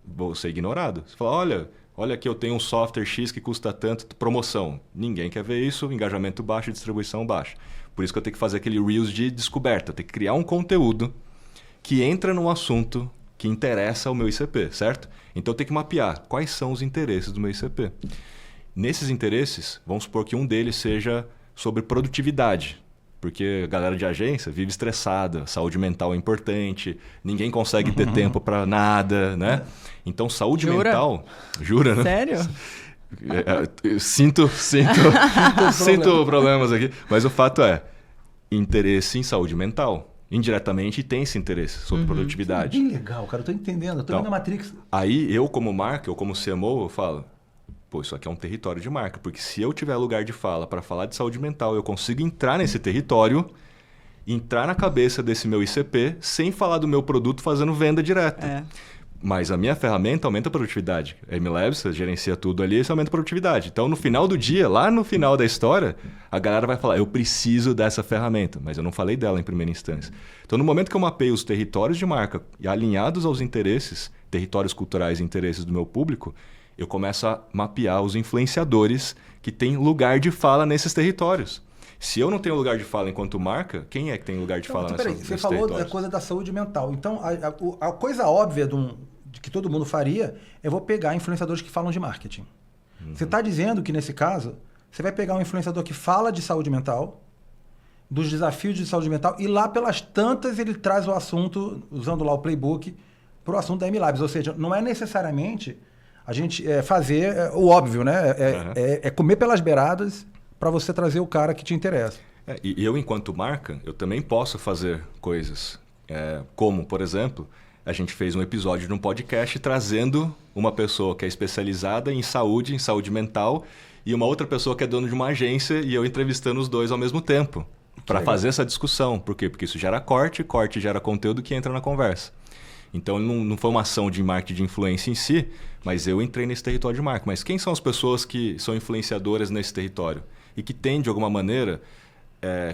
vou ser ignorado. Você fala, olha aqui, eu tenho um software X que custa tanto, promoção. Ninguém quer ver isso, engajamento baixo, distribuição baixa. Por isso que eu tenho que fazer aquele Reels de descoberta. Eu tenho que criar um conteúdo que entra num assunto que interessa ao meu ICP, certo? Então eu tenho que mapear quais são os interesses do meu ICP. Nesses interesses, vamos supor que um deles seja sobre produtividade. Porque a galera de agência vive estressada, saúde mental é importante, ninguém consegue ter tempo para nada, né? Então, saúde mental... Jura, né? Sério? Sinto problemas aqui. Mas o fato é, interesse em saúde mental. Indiretamente tem esse interesse sobre produtividade. É bem legal, cara. Eu tô entendendo. Eu tô vendo a Matrix. Aí, eu como marca, eu como CMO, eu falo... isso aqui é um território de marca, porque se eu tiver lugar de fala para falar de saúde mental, eu consigo entrar nesse território, entrar na cabeça desse meu ICP, sem falar do meu produto, fazendo venda direta. Mas a minha ferramenta aumenta a produtividade. A MLabs, você gerencia tudo ali, isso aumenta a produtividade. Então, no final do dia, lá no final da história, a galera vai falar, eu preciso dessa ferramenta, mas eu não falei dela em primeira instância. Então, no momento que eu mapeio os territórios de marca e alinhados aos interesses, territórios culturais e interesses do meu público, eu começo a mapear os influenciadores que têm lugar de fala nesses territórios. Se eu não tenho lugar de fala enquanto marca, quem é que tem lugar de fala nesses territórios? Você falou da coisa da saúde mental. Então, a coisa óbvia de que todo mundo faria, eu vou pegar influenciadores que falam de marketing. Você está dizendo que, nesse caso, você vai pegar um influenciador que fala de saúde mental, dos desafios de saúde mental, e lá pelas tantas ele traz o assunto, usando lá o playbook, para o assunto da MLabs. Ou seja, não é necessariamente a gente fazer o óbvio, né? É comer pelas beiradas para você trazer o cara que te interessa. E eu, enquanto marca, eu também posso fazer coisas. Como, por exemplo, a gente fez um episódio de um podcast trazendo uma pessoa que é especializada em saúde mental, e uma outra pessoa que é dono de uma agência, e eu entrevistando os dois ao mesmo tempo, para fazer essa discussão. Por quê? Porque isso gera corte gera conteúdo que entra na conversa. Então, não foi uma ação de marketing de influência em si, mas eu entrei nesse território de marca. Mas quem são as pessoas que são influenciadoras nesse território? E que têm, de alguma maneira,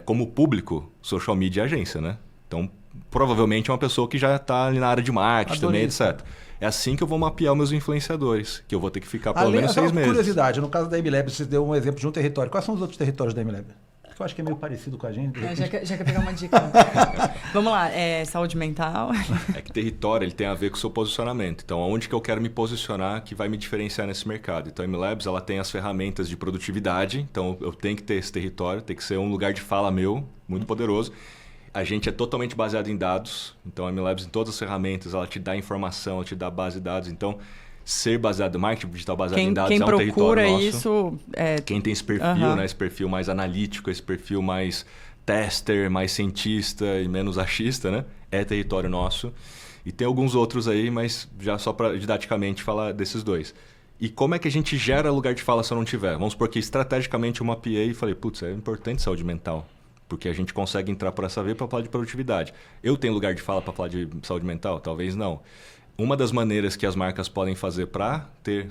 como público, social media e agência, né? Então, provavelmente é uma pessoa que já está ali na área de marketing também, etc. É assim que eu vou mapear os meus influenciadores, que eu vou ter que ficar pelo menos 6 meses. Curiosidade, no caso da MLabs, você deu um exemplo de um território. Quais são os outros territórios da MLabs? Que eu acho que é meio parecido com a gente. Já quer pegar uma dica. Vamos lá, saúde mental. É que território ele tem a ver com o seu posicionamento. Então, aonde que eu quero me posicionar que vai me diferenciar nesse mercado? Então, a MLabs ela tem as ferramentas de produtividade. Então, eu tenho que ter esse território, tem que ser um lugar de fala meu, muito poderoso. A gente é totalmente baseado em dados. Então, a MLabs, em todas as ferramentas, ela te dá informação, ela te dá base de dados. Então, ser baseado em marketing digital baseado em dados é um território nosso. Isso, quem tem esse perfil, né? Esse perfil mais analítico, esse perfil mais tester, mais cientista e menos achista, né? É território nosso. E tem alguns outros aí, mas já só para didaticamente falar desses dois. E como é que a gente gera lugar de fala se eu não tiver? Vamos supor que estrategicamente eu mapeei e falei, putz, é importante saúde mental. Porque a gente consegue entrar por essa via para falar de produtividade. Eu tenho lugar de fala para falar de saúde mental? Talvez não. Uma das maneiras que as marcas podem fazer para ter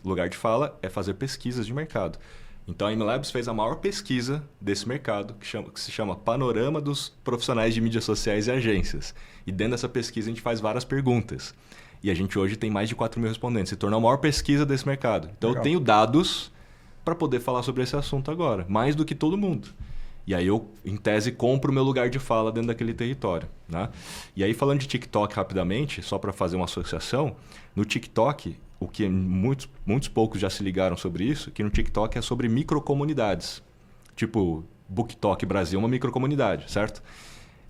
lugar de fala é fazer pesquisas de mercado. Então, a MLabs fez a maior pesquisa desse mercado, que se chama Panorama dos Profissionais de Mídias Sociais e Agências. E dentro dessa pesquisa, a gente faz várias perguntas. E a gente hoje tem mais de 4.000 respondentes. Se tornou a maior pesquisa desse mercado. Então, eu tenho dados para poder falar sobre esse assunto agora, mais do que todo mundo. E aí eu, em tese, compro o meu lugar de fala dentro daquele território. Né? E aí, falando de TikTok rapidamente, só para fazer uma associação, no TikTok, o que muitos poucos já se ligaram sobre isso, que no TikTok é sobre microcomunidades. Tipo, BookTok Brasil é uma microcomunidade, certo?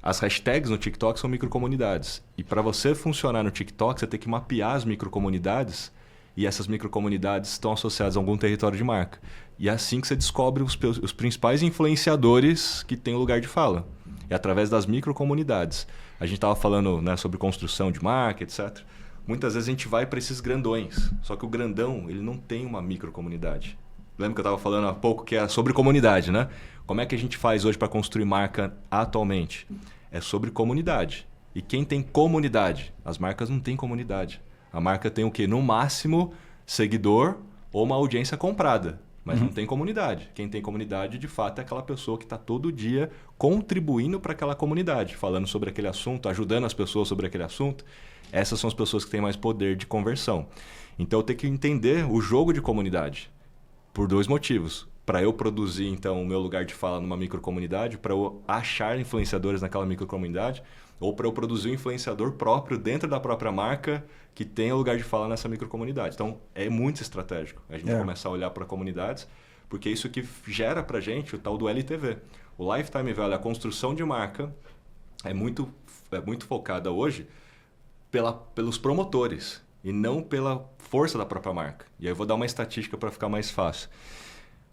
As hashtags no TikTok são microcomunidades. E para você funcionar no TikTok, você tem que mapear as microcomunidades, e essas microcomunidades estão associadas a algum território de marca. E é assim que você descobre os principais influenciadores que têm lugar de fala. É através das microcomunidades. A gente estava falando, né, sobre construção de marca, etc. Muitas vezes a gente vai para esses grandões. Só que o grandão ele não tem uma microcomunidade. Lembra que eu estava falando há pouco que é sobre comunidade, né? Como é que a gente faz hoje para construir marca atualmente? É sobre comunidade. E quem tem comunidade? As marcas não têm comunidade. A marca tem o quê? No máximo, seguidor ou uma audiência comprada. Mas não tem comunidade. Quem tem comunidade, de fato, é aquela pessoa que está todo dia contribuindo para aquela comunidade, falando sobre aquele assunto, ajudando as pessoas sobre aquele assunto. Essas são as pessoas que têm mais poder de conversão. Então, eu tenho que entender o jogo de comunidade por 2 motivos. Para eu produzir, então, o meu lugar de fala numa microcomunidade, para eu achar influenciadores naquela microcomunidade, ou para eu produzir um influenciador próprio dentro da própria marca que tenha lugar de fala nessa microcomunidade. Então, é muito estratégico a gente começar a olhar para comunidades, porque é isso que gera para a gente o tal do LTV. O Lifetime Value, a construção de marca, é muito focada hoje pelos promotores e não pela força da própria marca. E aí eu vou dar uma estatística para ficar mais fácil.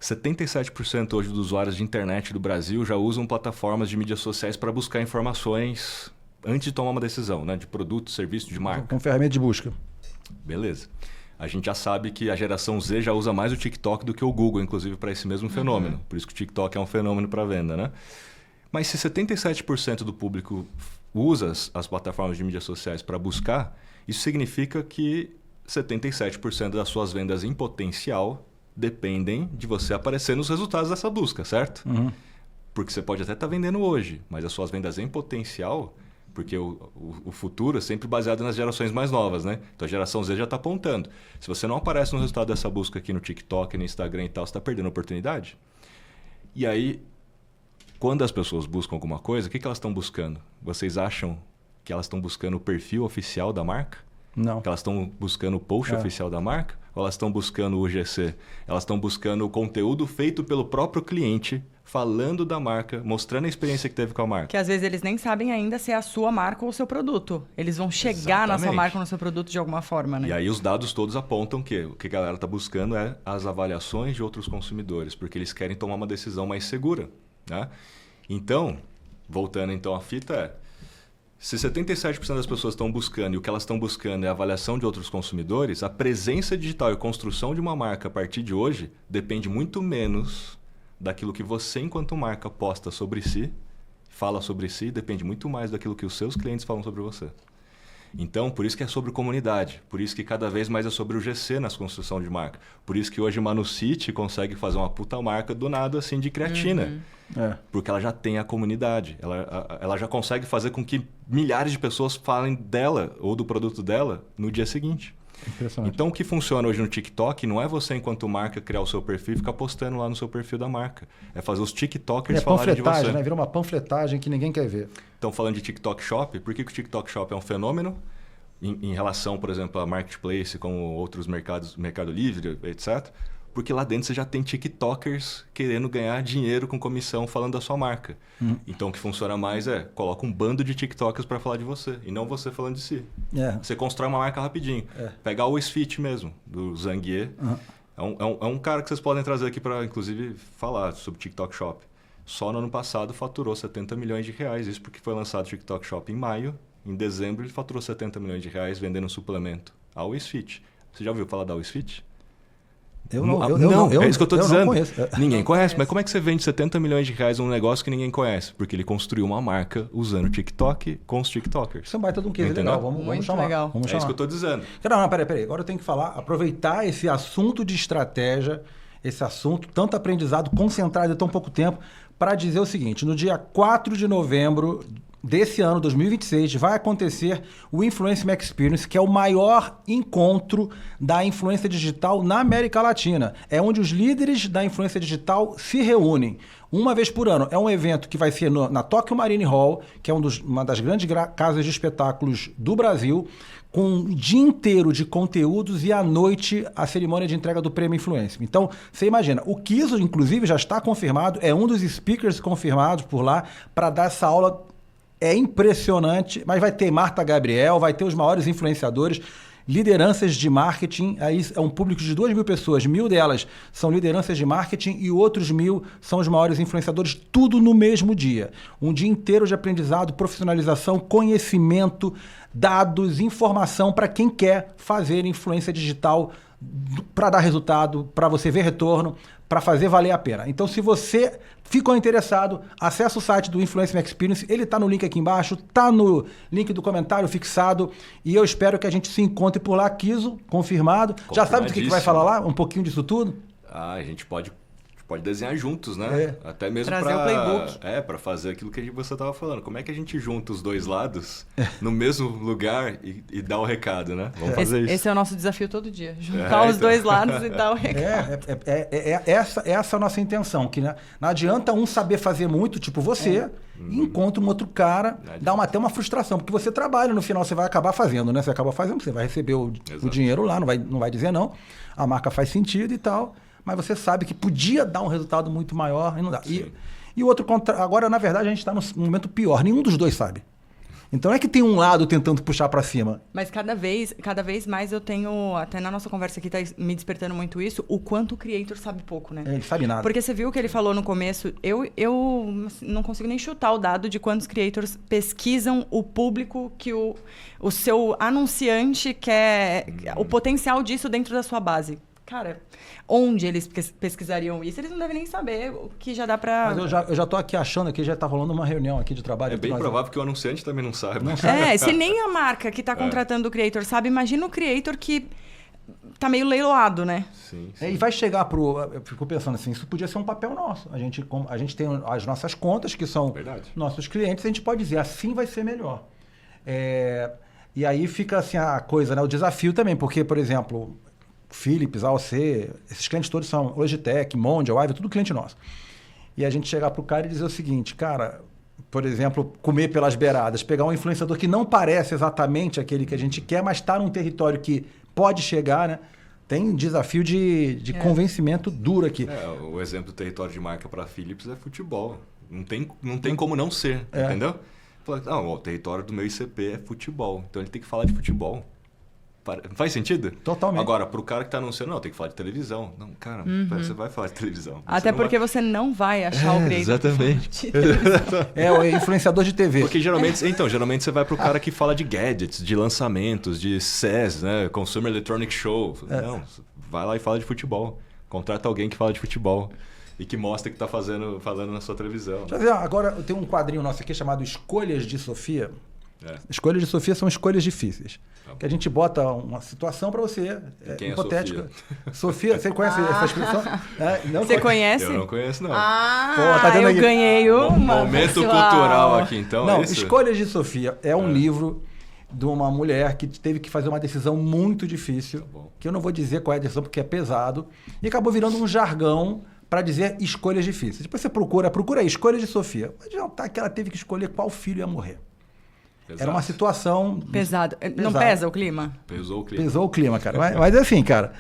77% hoje dos usuários de internet do Brasil já usam plataformas de mídias sociais para buscar informações antes de tomar uma decisão, né? De produto, serviço, de marca. Com ferramenta de busca. Beleza. A gente já sabe que a geração Z já usa mais o TikTok do que o Google, inclusive, para esse mesmo fenômeno. Por isso que o TikTok é um fenômeno para venda, né? Mas se 77% do público usa as plataformas de mídias sociais para buscar, isso significa que 77% das suas vendas em potencial dependem de você aparecer nos resultados dessa busca, certo? Uhum. Porque você pode até estar vendendo hoje, mas as suas vendas em potencial, porque o futuro é sempre baseado nas gerações mais novas, né? Então a geração Z já está apontando. Se você não aparece no resultado dessa busca aqui no TikTok, no Instagram e tal, você está perdendo a oportunidade. E aí, quando as pessoas buscam alguma coisa, o que elas estão buscando? Vocês acham que elas estão buscando o perfil oficial da marca? Não. Que elas estão buscando o post oficial da marca? Ou elas estão buscando o UGC? Elas estão buscando o conteúdo feito pelo próprio cliente, falando da marca, mostrando a experiência que teve com a marca. Que às vezes eles nem sabem ainda se é a sua marca ou o seu produto. Eles vão chegar na sua marca ou no seu produto de alguma forma, né? E aí os dados todos apontam que o que a galera está buscando é as avaliações de outros consumidores, porque eles querem tomar uma decisão mais segura, né? Então, voltando então à fita, se 77% das pessoas estão buscando e o que elas estão buscando é a avaliação de outros consumidores, a presença digital e a construção de uma marca a partir de hoje depende muito menos daquilo que você, enquanto marca, posta sobre si, fala sobre si, depende muito mais daquilo que os seus clientes falam sobre você. Então, por isso que é sobre comunidade, por isso que cada vez mais é sobre o GC nas construção de marca, por isso que hoje Manucity consegue fazer uma puta marca do nada, assim, de creatina. Porque ela já tem a comunidade, ela já consegue fazer com que milhares de pessoas falem dela ou do produto dela no dia seguinte. Então, o que funciona hoje no TikTok não é você, enquanto marca, criar o seu perfil e ficar postando lá no seu perfil da marca. É fazer os TikTokers falarem de você. Né? Vira uma panfletagem que ninguém quer ver. Então, falando de TikTok Shop, por que o TikTok Shop é um fenômeno em relação, por exemplo, a Marketplace, como outros mercados, Mercado Livre, etc., porque lá dentro você já tem TikTokers querendo ganhar dinheiro com comissão falando da sua marca. Então, o que funciona mais é coloca um bando de TikTokers para falar de você, e não você falando de si. Você constrói uma marca rapidinho. Pegar o Sfit mesmo, do Zangier. É um cara que vocês podem trazer aqui para, inclusive, falar sobre TikTok Shop. Só no ano passado faturou 70 milhões de reais. Isso porque foi lançado o TikTok Shop em maio. Em dezembro, ele faturou 70 milhões de reais vendendo um suplemento. A Sfit. Você já ouviu falar da Sfit? Não, é isso que eu estou dizendo. Não conheço. Ninguém conhece, mas como é que você vende 70 milhões de reais num negócio que ninguém conhece? Porque ele construiu uma marca usando o TikTok com os TikTokers. Isso é um baita de um case legal, vamos chamar. Legal. Vamos chamar. É isso que eu estou dizendo. Não, peraí. Agora eu tenho que falar, aproveitar esse assunto de estratégia, esse assunto, tanto aprendizado concentrado em tão pouco tempo, para dizer o seguinte: no dia 4 de novembro desse ano, 2026, vai acontecer o Influence Experience, que é o maior encontro da influência digital na América Latina. É onde os líderes da influência digital se reúnem uma vez por ano. É um evento que vai ser na Tokyo Marine Hall, que é uma das grandes casas de espetáculos do Brasil, com um dia inteiro de conteúdos e à noite a cerimônia de entrega do Prêmio Influência. Então, você imagina, o Kiso, inclusive, já está confirmado, é um dos speakers confirmados por lá para dar essa aula. É impressionante, mas vai ter Marta Gabriel, vai ter os maiores influenciadores, lideranças de marketing. Aí é um público de 2.000 pessoas, 1.000 delas são lideranças de marketing e outros 1.000 são os maiores influenciadores, tudo no mesmo dia. Um dia inteiro de aprendizado, profissionalização, conhecimento, dados, informação para quem quer fazer influência digital para dar resultado, para você ver retorno, para fazer valer a pena. Então, se você ficou interessado, acessa o site do Influence Experience, ele está no link aqui embaixo, está no link do comentário fixado, e eu espero que a gente se encontre por lá. Kiso, confirmado. Já sabe do que vai falar lá? Um pouquinho disso tudo? A gente pode desenhar juntos, né? Até mesmo trazer o playbook. Para fazer aquilo que você estava falando. Como é que a gente junta os dois lados no mesmo lugar e dá o recado, né? Vamos fazer isso. Esse é o nosso desafio todo dia. Juntar os dois lados e dar o recado. Essa é a nossa intenção. Que não adianta um saber fazer muito, tipo você, e encontra um outro cara, dá até uma frustração. Porque você trabalha, no final você vai acabar fazendo, né? Você acaba fazendo, você vai receber o dinheiro lá, não vai dizer não. A marca faz sentido e tal. Mas você sabe que podia dar um resultado muito maior e não dá. E o outro, agora, na verdade, a gente está num momento pior. Nenhum dos dois sabe. Então não é que tem um lado tentando puxar para cima. Mas cada vez mais eu tenho, até na nossa conversa aqui tá me despertando muito isso, o quanto o creator sabe pouco, né? Ele sabe nada. Porque você viu o que ele falou no começo, eu não consigo nem chutar o dado de quantos creators pesquisam o público que o seu anunciante quer, o potencial disso dentro da sua base. Cara, onde eles pesquisariam isso? Eles não devem nem saber o que já dá pra... Mas eu já tô aqui achando que já tá rolando uma reunião aqui de trabalho. É bem provável que o anunciante também não saiba. Se nem a marca que tá contratando o creator sabe, imagina o creator que tá meio leiloado, né? Sim. E vai chegar pro... Eu fico pensando assim, isso podia ser um papel nosso. A gente tem as nossas contas, que são nossos clientes, a gente pode dizer, assim vai ser melhor. E aí fica assim a coisa, né? O desafio também, porque, por exemplo... Philips, AOC, esses clientes todos são Logitech, Mondial, Aiva, tudo cliente nosso. E a gente chegar pro cara e dizer o seguinte, cara, por exemplo, comer pelas beiradas, pegar um influenciador que não parece exatamente aquele que a gente quer, mas está num território que pode chegar, né? Tem desafio de convencimento duro aqui. O exemplo do território de marca para Philips é futebol. Não tem como não ser, entendeu? Não, o território do meu ICP é futebol, então ele tem que falar de futebol. Faz sentido? Totalmente. Agora, pro cara que tá anunciando, não, tem que falar de televisão. Não, cara, você vai falar de televisão. Até porque você não vai achar o creator. Exatamente. O influenciador de TV. Porque geralmente você vai pro cara que fala de gadgets, de lançamentos, de CES, né? Consumer Electronic Show. Não, vai lá e fala de futebol. Contrata alguém que fala de futebol. E que mostra que tá falando na sua televisão. Deixa eu ver, agora tem um quadrinho nosso aqui chamado Escolhas de Sofia. Escolhas de Sofia são escolhas difíceis. Que a gente bota uma situação para você, hipotética. Sofia, você conhece essa expressão? Você conhece? Eu não conheço, não. Eu ganhei uma. Momento cultural aqui, então. Não, Escolhas de Sofia é um livro de uma mulher que teve que fazer uma decisão muito difícil, que eu não vou dizer qual é a decisão porque é pesado, e acabou virando um jargão para dizer escolhas difíceis. Depois você procura aí, Escolhas de Sofia. Vai adiantar que ela teve que escolher qual filho ia morrer. Exato. Era uma situação... Pesado. Não pesa o clima? Pesou o clima. Pesou o clima, cara. Mas assim, cara,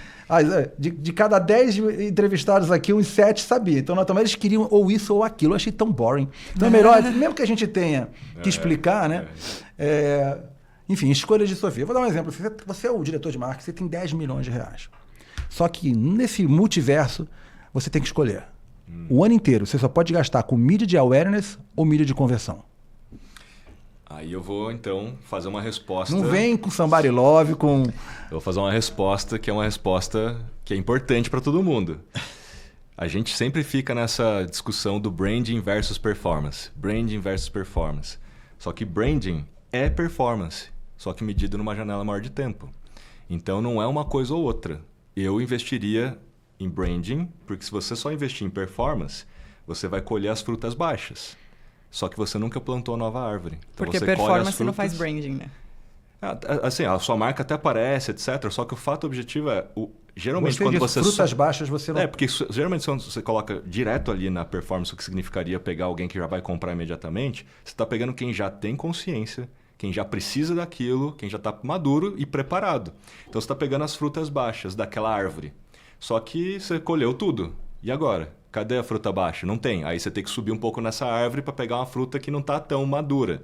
de cada 10 entrevistados aqui, uns 7 sabiam. Então, também eles queriam ou isso ou aquilo. Eu achei tão boring. Então é melhor, mesmo que a gente tenha que explicar, né? Enfim, Escolhas de Sofia. Vou dar um exemplo. Você é o diretor de marketing, você tem 10 milhões de reais. Só que nesse multiverso, você tem que escolher. O ano inteiro, você só pode gastar com mídia de awareness ou mídia de conversão. Aí eu vou, então, fazer uma resposta... Não vem com somebody love, com... Eu vou fazer uma resposta que é importante para todo mundo. A gente sempre fica nessa discussão do branding versus performance. Branding versus performance. Só que branding é performance, só que medido numa janela maior de tempo. Então não é uma coisa ou outra. Eu investiria em branding, porque se você só investir em performance, você vai colher as frutas baixas. Só que você nunca plantou a nova árvore. Então porque você performance não faz branding, né? Assim, a sua marca até aparece, etc. Só que o fato objetivo é... Geralmente, quando você... frutas baixas, você não... porque geralmente quando você coloca direto ali na performance, o que significaria pegar alguém que já vai comprar imediatamente, você está pegando quem já tem consciência, quem já precisa daquilo, quem já está maduro e preparado. Então, você está pegando as frutas baixas daquela árvore. Só que você colheu tudo. E agora? Cadê a fruta baixa? Não tem. Aí você tem que subir um pouco nessa árvore para pegar uma fruta que não está tão madura.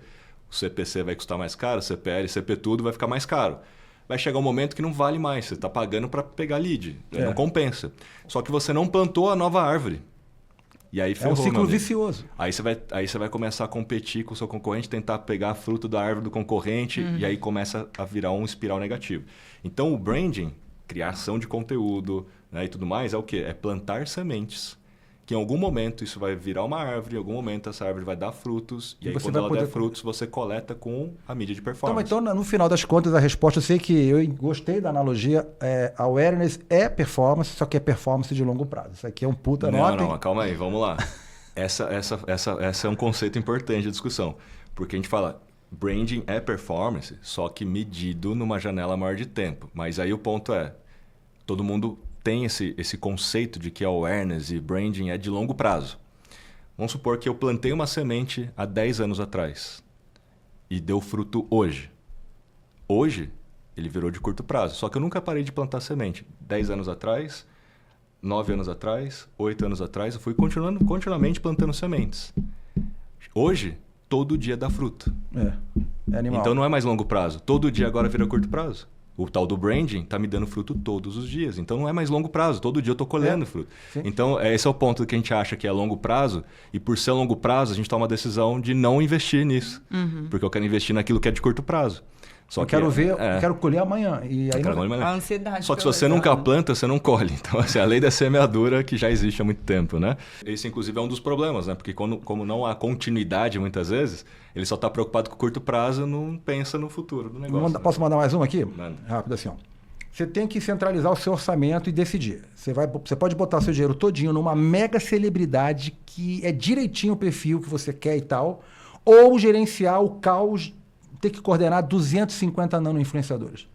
O CPC vai custar mais caro, CPL, CP tudo vai ficar mais caro. Vai chegar um momento que não vale mais. Você está pagando para pegar lead. Não compensa. Só que você não plantou a nova árvore. E aí ferrou, é um ciclo vicioso. Aí você vai começar a competir com o seu concorrente, tentar pegar a fruta da árvore do concorrente, e aí começa a virar um espiral negativo. Então, o branding, criação de conteúdo, né, e tudo mais, é o quê? É plantar sementes. Que em algum momento isso vai virar uma árvore, em algum momento essa árvore vai dar frutos, e aí quando ela der frutos, você coleta com a mídia de performance. Então, no final das contas, a resposta, eu sei que eu gostei da analogia, awareness é performance, só que é performance de longo prazo. Isso aqui é um puta nota. Não, calma aí, vamos lá. Essa é um conceito importante de discussão, porque a gente fala, branding é performance, só que medido numa janela maior de tempo. Mas aí o ponto é, todo mundo tem esse conceito de que awareness e branding é de longo prazo. Vamos supor que eu plantei uma semente há 10 anos atrás e deu fruto hoje. Hoje, ele virou de curto prazo. Só que eu nunca parei de plantar semente. 10 anos atrás, 9 anos atrás, 8 anos atrás, eu fui continuamente plantando sementes. Hoje, todo dia dá fruto. É animal. Então não é mais longo prazo. Todo dia agora vira curto prazo. O tal do branding está me dando fruto todos os dias. Então não é mais longo prazo. Todo dia eu estou colhendo fruto. Sim. Então esse é o ponto que a gente acha que é longo prazo. E por ser longo prazo, a gente toma a decisão de não investir nisso. Porque eu quero investir naquilo que é de curto prazo. Eu quero ver, eu quero colher amanhã. E aí A ansiedade. Só que se você nunca planta, você não colhe. Então, assim, a lei da semeadura que já existe há muito tempo, né? Esse, inclusive, é um dos problemas, né? Porque como não há continuidade, muitas vezes, ele só está preocupado com o curto prazo, não pensa no futuro do negócio. Posso mandar mais um aqui? Manda. Rápido assim, ó. Você tem que centralizar o seu orçamento e decidir. Você pode botar seu dinheiro todinho numa mega celebridade que é direitinho o perfil que você quer e tal, ou gerenciar o caos, ter que coordenar 250 nano-influenciadores.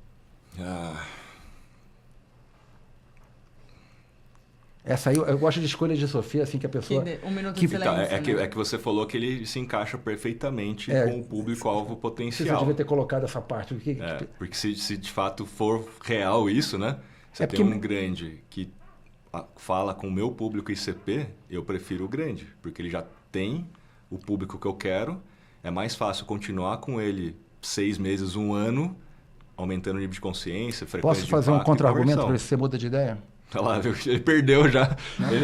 Essa aí, eu gosto de escolhas de Sofia, assim, que a pessoa... Um minuto de silêncio, é que você falou que ele se encaixa perfeitamente com o público-alvo potencial. Você devia ter colocado essa parte. Porque se de fato for real isso, né? Você tem um grande que fala com o meu público ICP, eu prefiro o grande. Porque ele já tem o público que eu quero. É mais fácil continuar com ele 6 meses, 1 ano, aumentando o nível de consciência, frequência de impacto. Posso fazer um contra-argumento para ver se você muda de ideia? Olha lá, viu? Ele perdeu já. Ele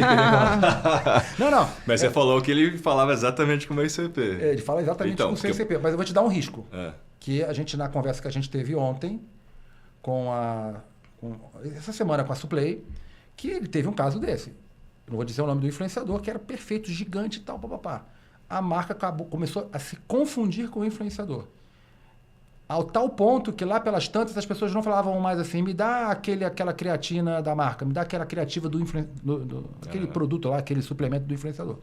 não. Mas você falou que ele falava exatamente com o meu ICP. Ele fala exatamente com o seu ICP, mas eu vou te dar um risco. Que a gente, na conversa que a gente teve ontem, essa semana com a Suplay, que ele teve um caso desse. Eu não vou dizer o nome do influenciador, que era perfeito, gigante e tal, papapá. A marca começou a se confundir com o influenciador. Ao tal ponto que lá pelas tantas as pessoas não falavam mais assim, me dá aquela creatina da marca, me dá aquela criativa aquele produto lá, aquele suplemento do influenciador.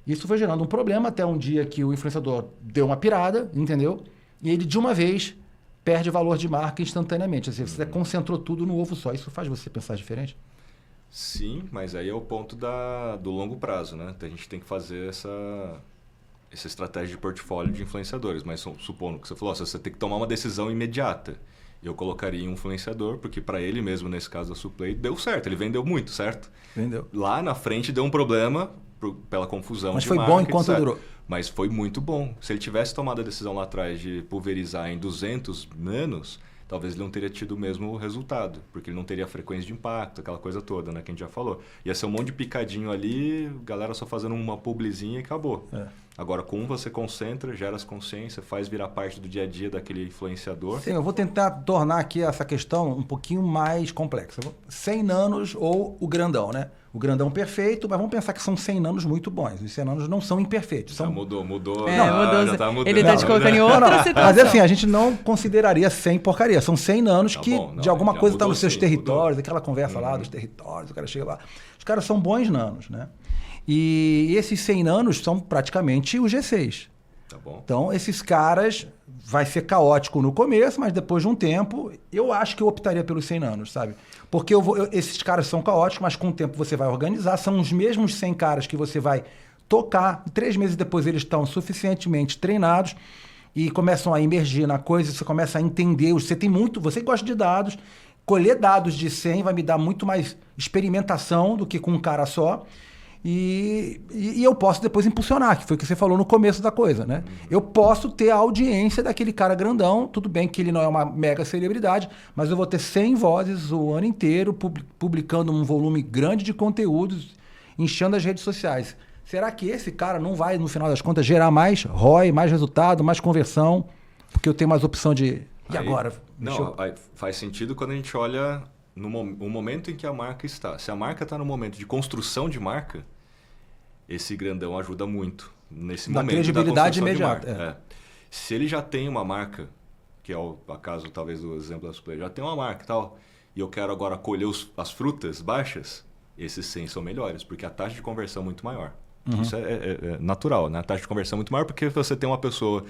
Isso foi gerando um problema até um dia que o influenciador deu uma pirada, entendeu? E ele de uma vez perde valor de marca instantaneamente. Assim, você concentrou tudo no ovo só. Isso faz você pensar diferente? Sim, mas aí é o ponto do longo prazo, né? A gente tem que fazer essa estratégia de portfólio de influenciadores. Mas supondo que você falou, você tem que tomar uma decisão imediata. Eu colocaria um influenciador, porque para ele mesmo, nesse caso da Suplay, deu certo. Ele vendeu muito, certo? Vendeu. Lá na frente deu um problema pela confusão mas de foi marca, bom enquanto durou. Mas foi muito bom. Se ele tivesse tomado a decisão lá atrás de pulverizar em 200 nanos, talvez ele não teria tido o mesmo resultado, porque ele não teria frequência de impacto, aquela coisa toda, né, que a gente já falou. Ia ser um monte de picadinho ali, galera só fazendo uma publizinha e acabou. Agora, com você concentra, gera as consciência, faz virar parte do dia a dia daquele influenciador. Sim, eu vou tentar tornar aqui essa questão um pouquinho mais complexa. 100 nanos ou o grandão, né? O grandão perfeito, mas vamos pensar que são 100 nanos muito bons. Os 100 nanos não são imperfeitos. São... Mudou. Mudou. Já tá mudando. Ele tá te colocando em outra situação. Mas assim, a gente não consideraria 100 porcaria. São 100 nanos que de alguma coisa estão nos seus territórios, aquela conversa lá dos territórios, o cara chega lá. Os caras são bons nanos, né? E esses 100 nanos são praticamente o G6. Tá bom. Então, esses caras vai ser caótico no começo, mas depois de um tempo, eu acho que eu optaria pelos 100 nanos, sabe? Porque esses caras são caóticos, mas com o tempo você vai organizar. São os mesmos 100 caras que você vai tocar. 3 meses depois eles estão suficientemente treinados e começam a emergir na coisa. Você começa a entender. Você gosta de dados. Colher dados de 100 vai me dar muito mais experimentação do que com um cara só. E eu posso depois impulsionar, que foi o que você falou no começo da coisa, né? Eu posso ter a audiência daquele cara grandão, tudo bem que ele não é uma mega celebridade, mas eu vou ter 100 vozes o ano inteiro, publicando um volume grande de conteúdos, enchendo as redes sociais. Será que esse cara não vai, no final das contas, gerar mais ROI, mais resultado, mais conversão, porque eu tenho mais opção de... E agora? Não, faz sentido quando a gente olha... no momento em que a marca está. Se a marca está no momento de construção de marca, esse grandão ajuda muito nesse momento credibilidade da imediata. De marca. Se ele já tem uma marca, que é o caso talvez do exemplo da Suplay, já tem uma marca e tal, e eu quero agora colher as frutas baixas, esses 100 são melhores, porque a taxa de conversão é muito maior. Isso é natural, né? A taxa de conversão é muito maior porque você tem uma pessoa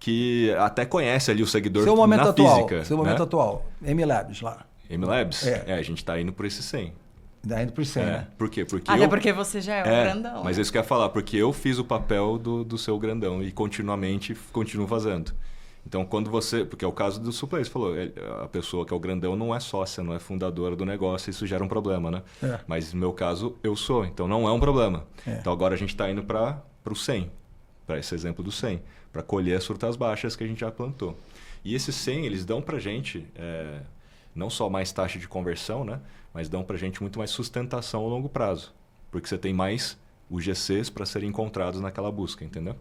que até conhece ali o seguidor na física. Seu momento atual, MLabs lá. MLabs? A gente está indo por esse 100. Está indo por 100, né? Por quê? Porque porque você já é o grandão. Mas isso que eu ia falar, porque eu fiz o papel do seu grandão e continuamente continuo fazendo. Então, quando você... Porque é o caso do Suplay, você falou, a pessoa que é o grandão não é sócia, não é fundadora do negócio, isso gera um problema, né? Mas no meu caso, eu sou, então não é um problema. Então, agora a gente está indo para o 100, para esse exemplo do 100, para colher as frutas baixas que a gente já plantou. E esses 100, eles dão para a gente... não só mais taxa de conversão, né? Mas dão para a gente muito mais sustentação ao longo prazo. Porque você tem mais UGCs para serem encontrados naquela busca, entendeu?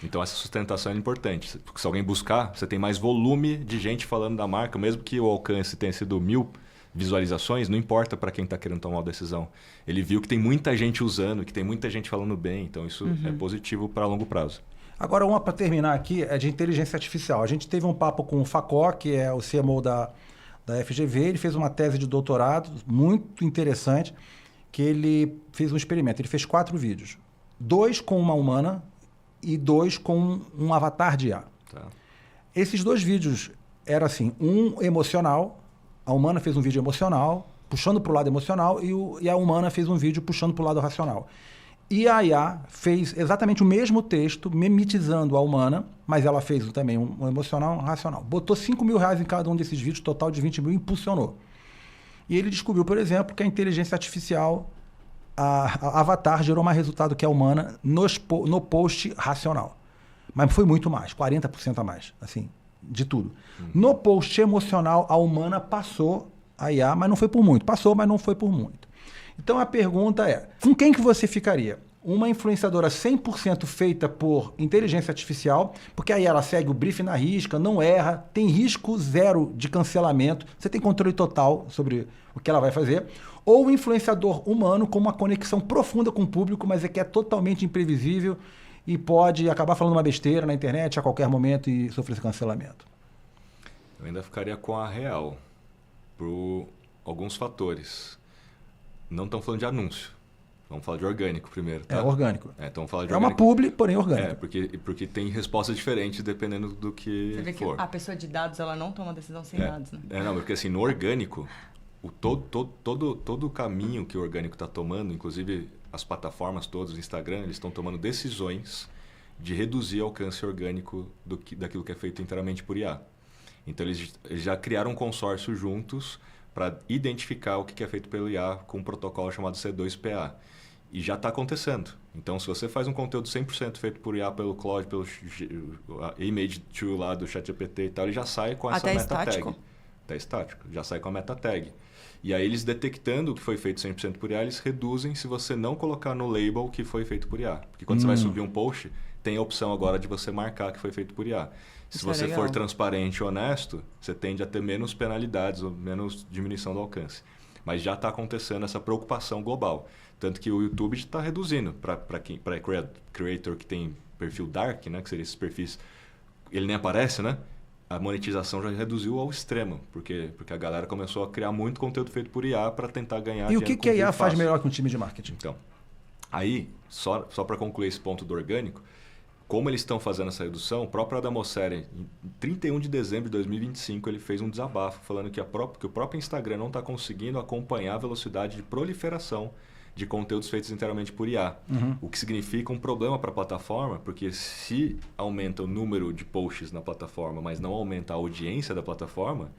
Então essa sustentação é importante, porque se alguém buscar, você tem mais volume de gente falando da marca, mesmo que o alcance tenha sido 1000 visualizações, não importa para quem está querendo tomar uma decisão. Ele viu que tem muita gente usando, que tem muita gente falando bem, então isso é positivo para longo prazo. Agora, uma para terminar aqui é de inteligência artificial. A gente teve um papo com o Facó, que é o CMO da FGV, ele fez uma tese de doutorado muito interessante, que ele fez um experimento. Ele fez 4 vídeos. 2 com uma humana e 2 com um avatar de IA. Tá. Esses 2 vídeos eram assim, um emocional, a humana fez um vídeo emocional, puxando para o lado emocional, e a humana fez um vídeo puxando para o lado racional. E a IA fez exatamente o mesmo texto, mimetizando a humana, mas ela fez também um emocional e um racional. Botou R$5.000 em cada um desses vídeos, total de 20 mil, e impulsionou. E ele descobriu, por exemplo, que a inteligência artificial, a Avatar, gerou mais resultado que a humana no post racional. Mas foi muito mais, 40% a mais, assim, de tudo. No post emocional, a humana passou a IA, mas não foi por muito. Passou, mas não foi por muito. Então a pergunta é, com quem que você ficaria? Uma influenciadora 100% feita por inteligência artificial, porque aí ela segue o briefing na risca, não erra, tem risco zero de cancelamento, você tem controle total sobre o que ela vai fazer, ou um influenciador humano com uma conexão profunda com o público, mas é que é totalmente imprevisível e pode acabar falando uma besteira na internet a qualquer momento e sofrer esse cancelamento. Eu ainda ficaria com a real, por alguns fatores. Não estamos falando de anúncio. Vamos falar de orgânico primeiro, tá? É orgânico. Então falar de é uma publi, porém orgânica. Porque tem respostas diferentes dependendo do que Você vê que for. a pessoa de dados, ela não toma decisão sem dados, né? Não, porque assim, no orgânico, todo o caminho que o orgânico está tomando, inclusive as plataformas todas, o Instagram, eles estão tomando decisões de reduzir o alcance orgânico daquilo que é feito inteiramente por IA. Então eles já criaram um consórcio juntos para identificar o que é feito pelo IA com um protocolo chamado C2PA. E já está acontecendo. Então, se você faz um conteúdo 100% feito por IA, pelo Claude, pelo Image 2 lá do ChatGPT e tal, ele já sai com essa meta tag. Até estático. Já sai com a meta tag. E aí, eles detectando o que foi feito 100% por IA, eles reduzem se você não colocar no label que foi feito por IA. Porque quando você vai subir um post, tem a opção agora de você marcar que foi feito por IA. Se você for transparente e honesto, você tende a ter menos penalidades ou menos diminuição do alcance. Mas já está acontecendo essa preocupação global. Tanto que o YouTube está reduzindo para creator que tem perfil dark, né, que seria esses perfis, ele nem aparece, né? A monetização já reduziu ao extremo, porque a galera começou a criar muito conteúdo feito por IA para tentar ganhar dinheiro. E o que a IA faz melhor que um time de marketing? Então, aí, só para concluir esse ponto do orgânico, como eles estão fazendo essa redução, o próprio Adam Mosseri, em 31 de dezembro de 2025, ele fez um desabafo falando que o próprio Instagram não está conseguindo acompanhar a velocidade de proliferação de conteúdos feitos inteiramente por IA. O que significa um problema para a plataforma, porque se aumenta o número de posts na plataforma, mas não aumenta a audiência da plataforma,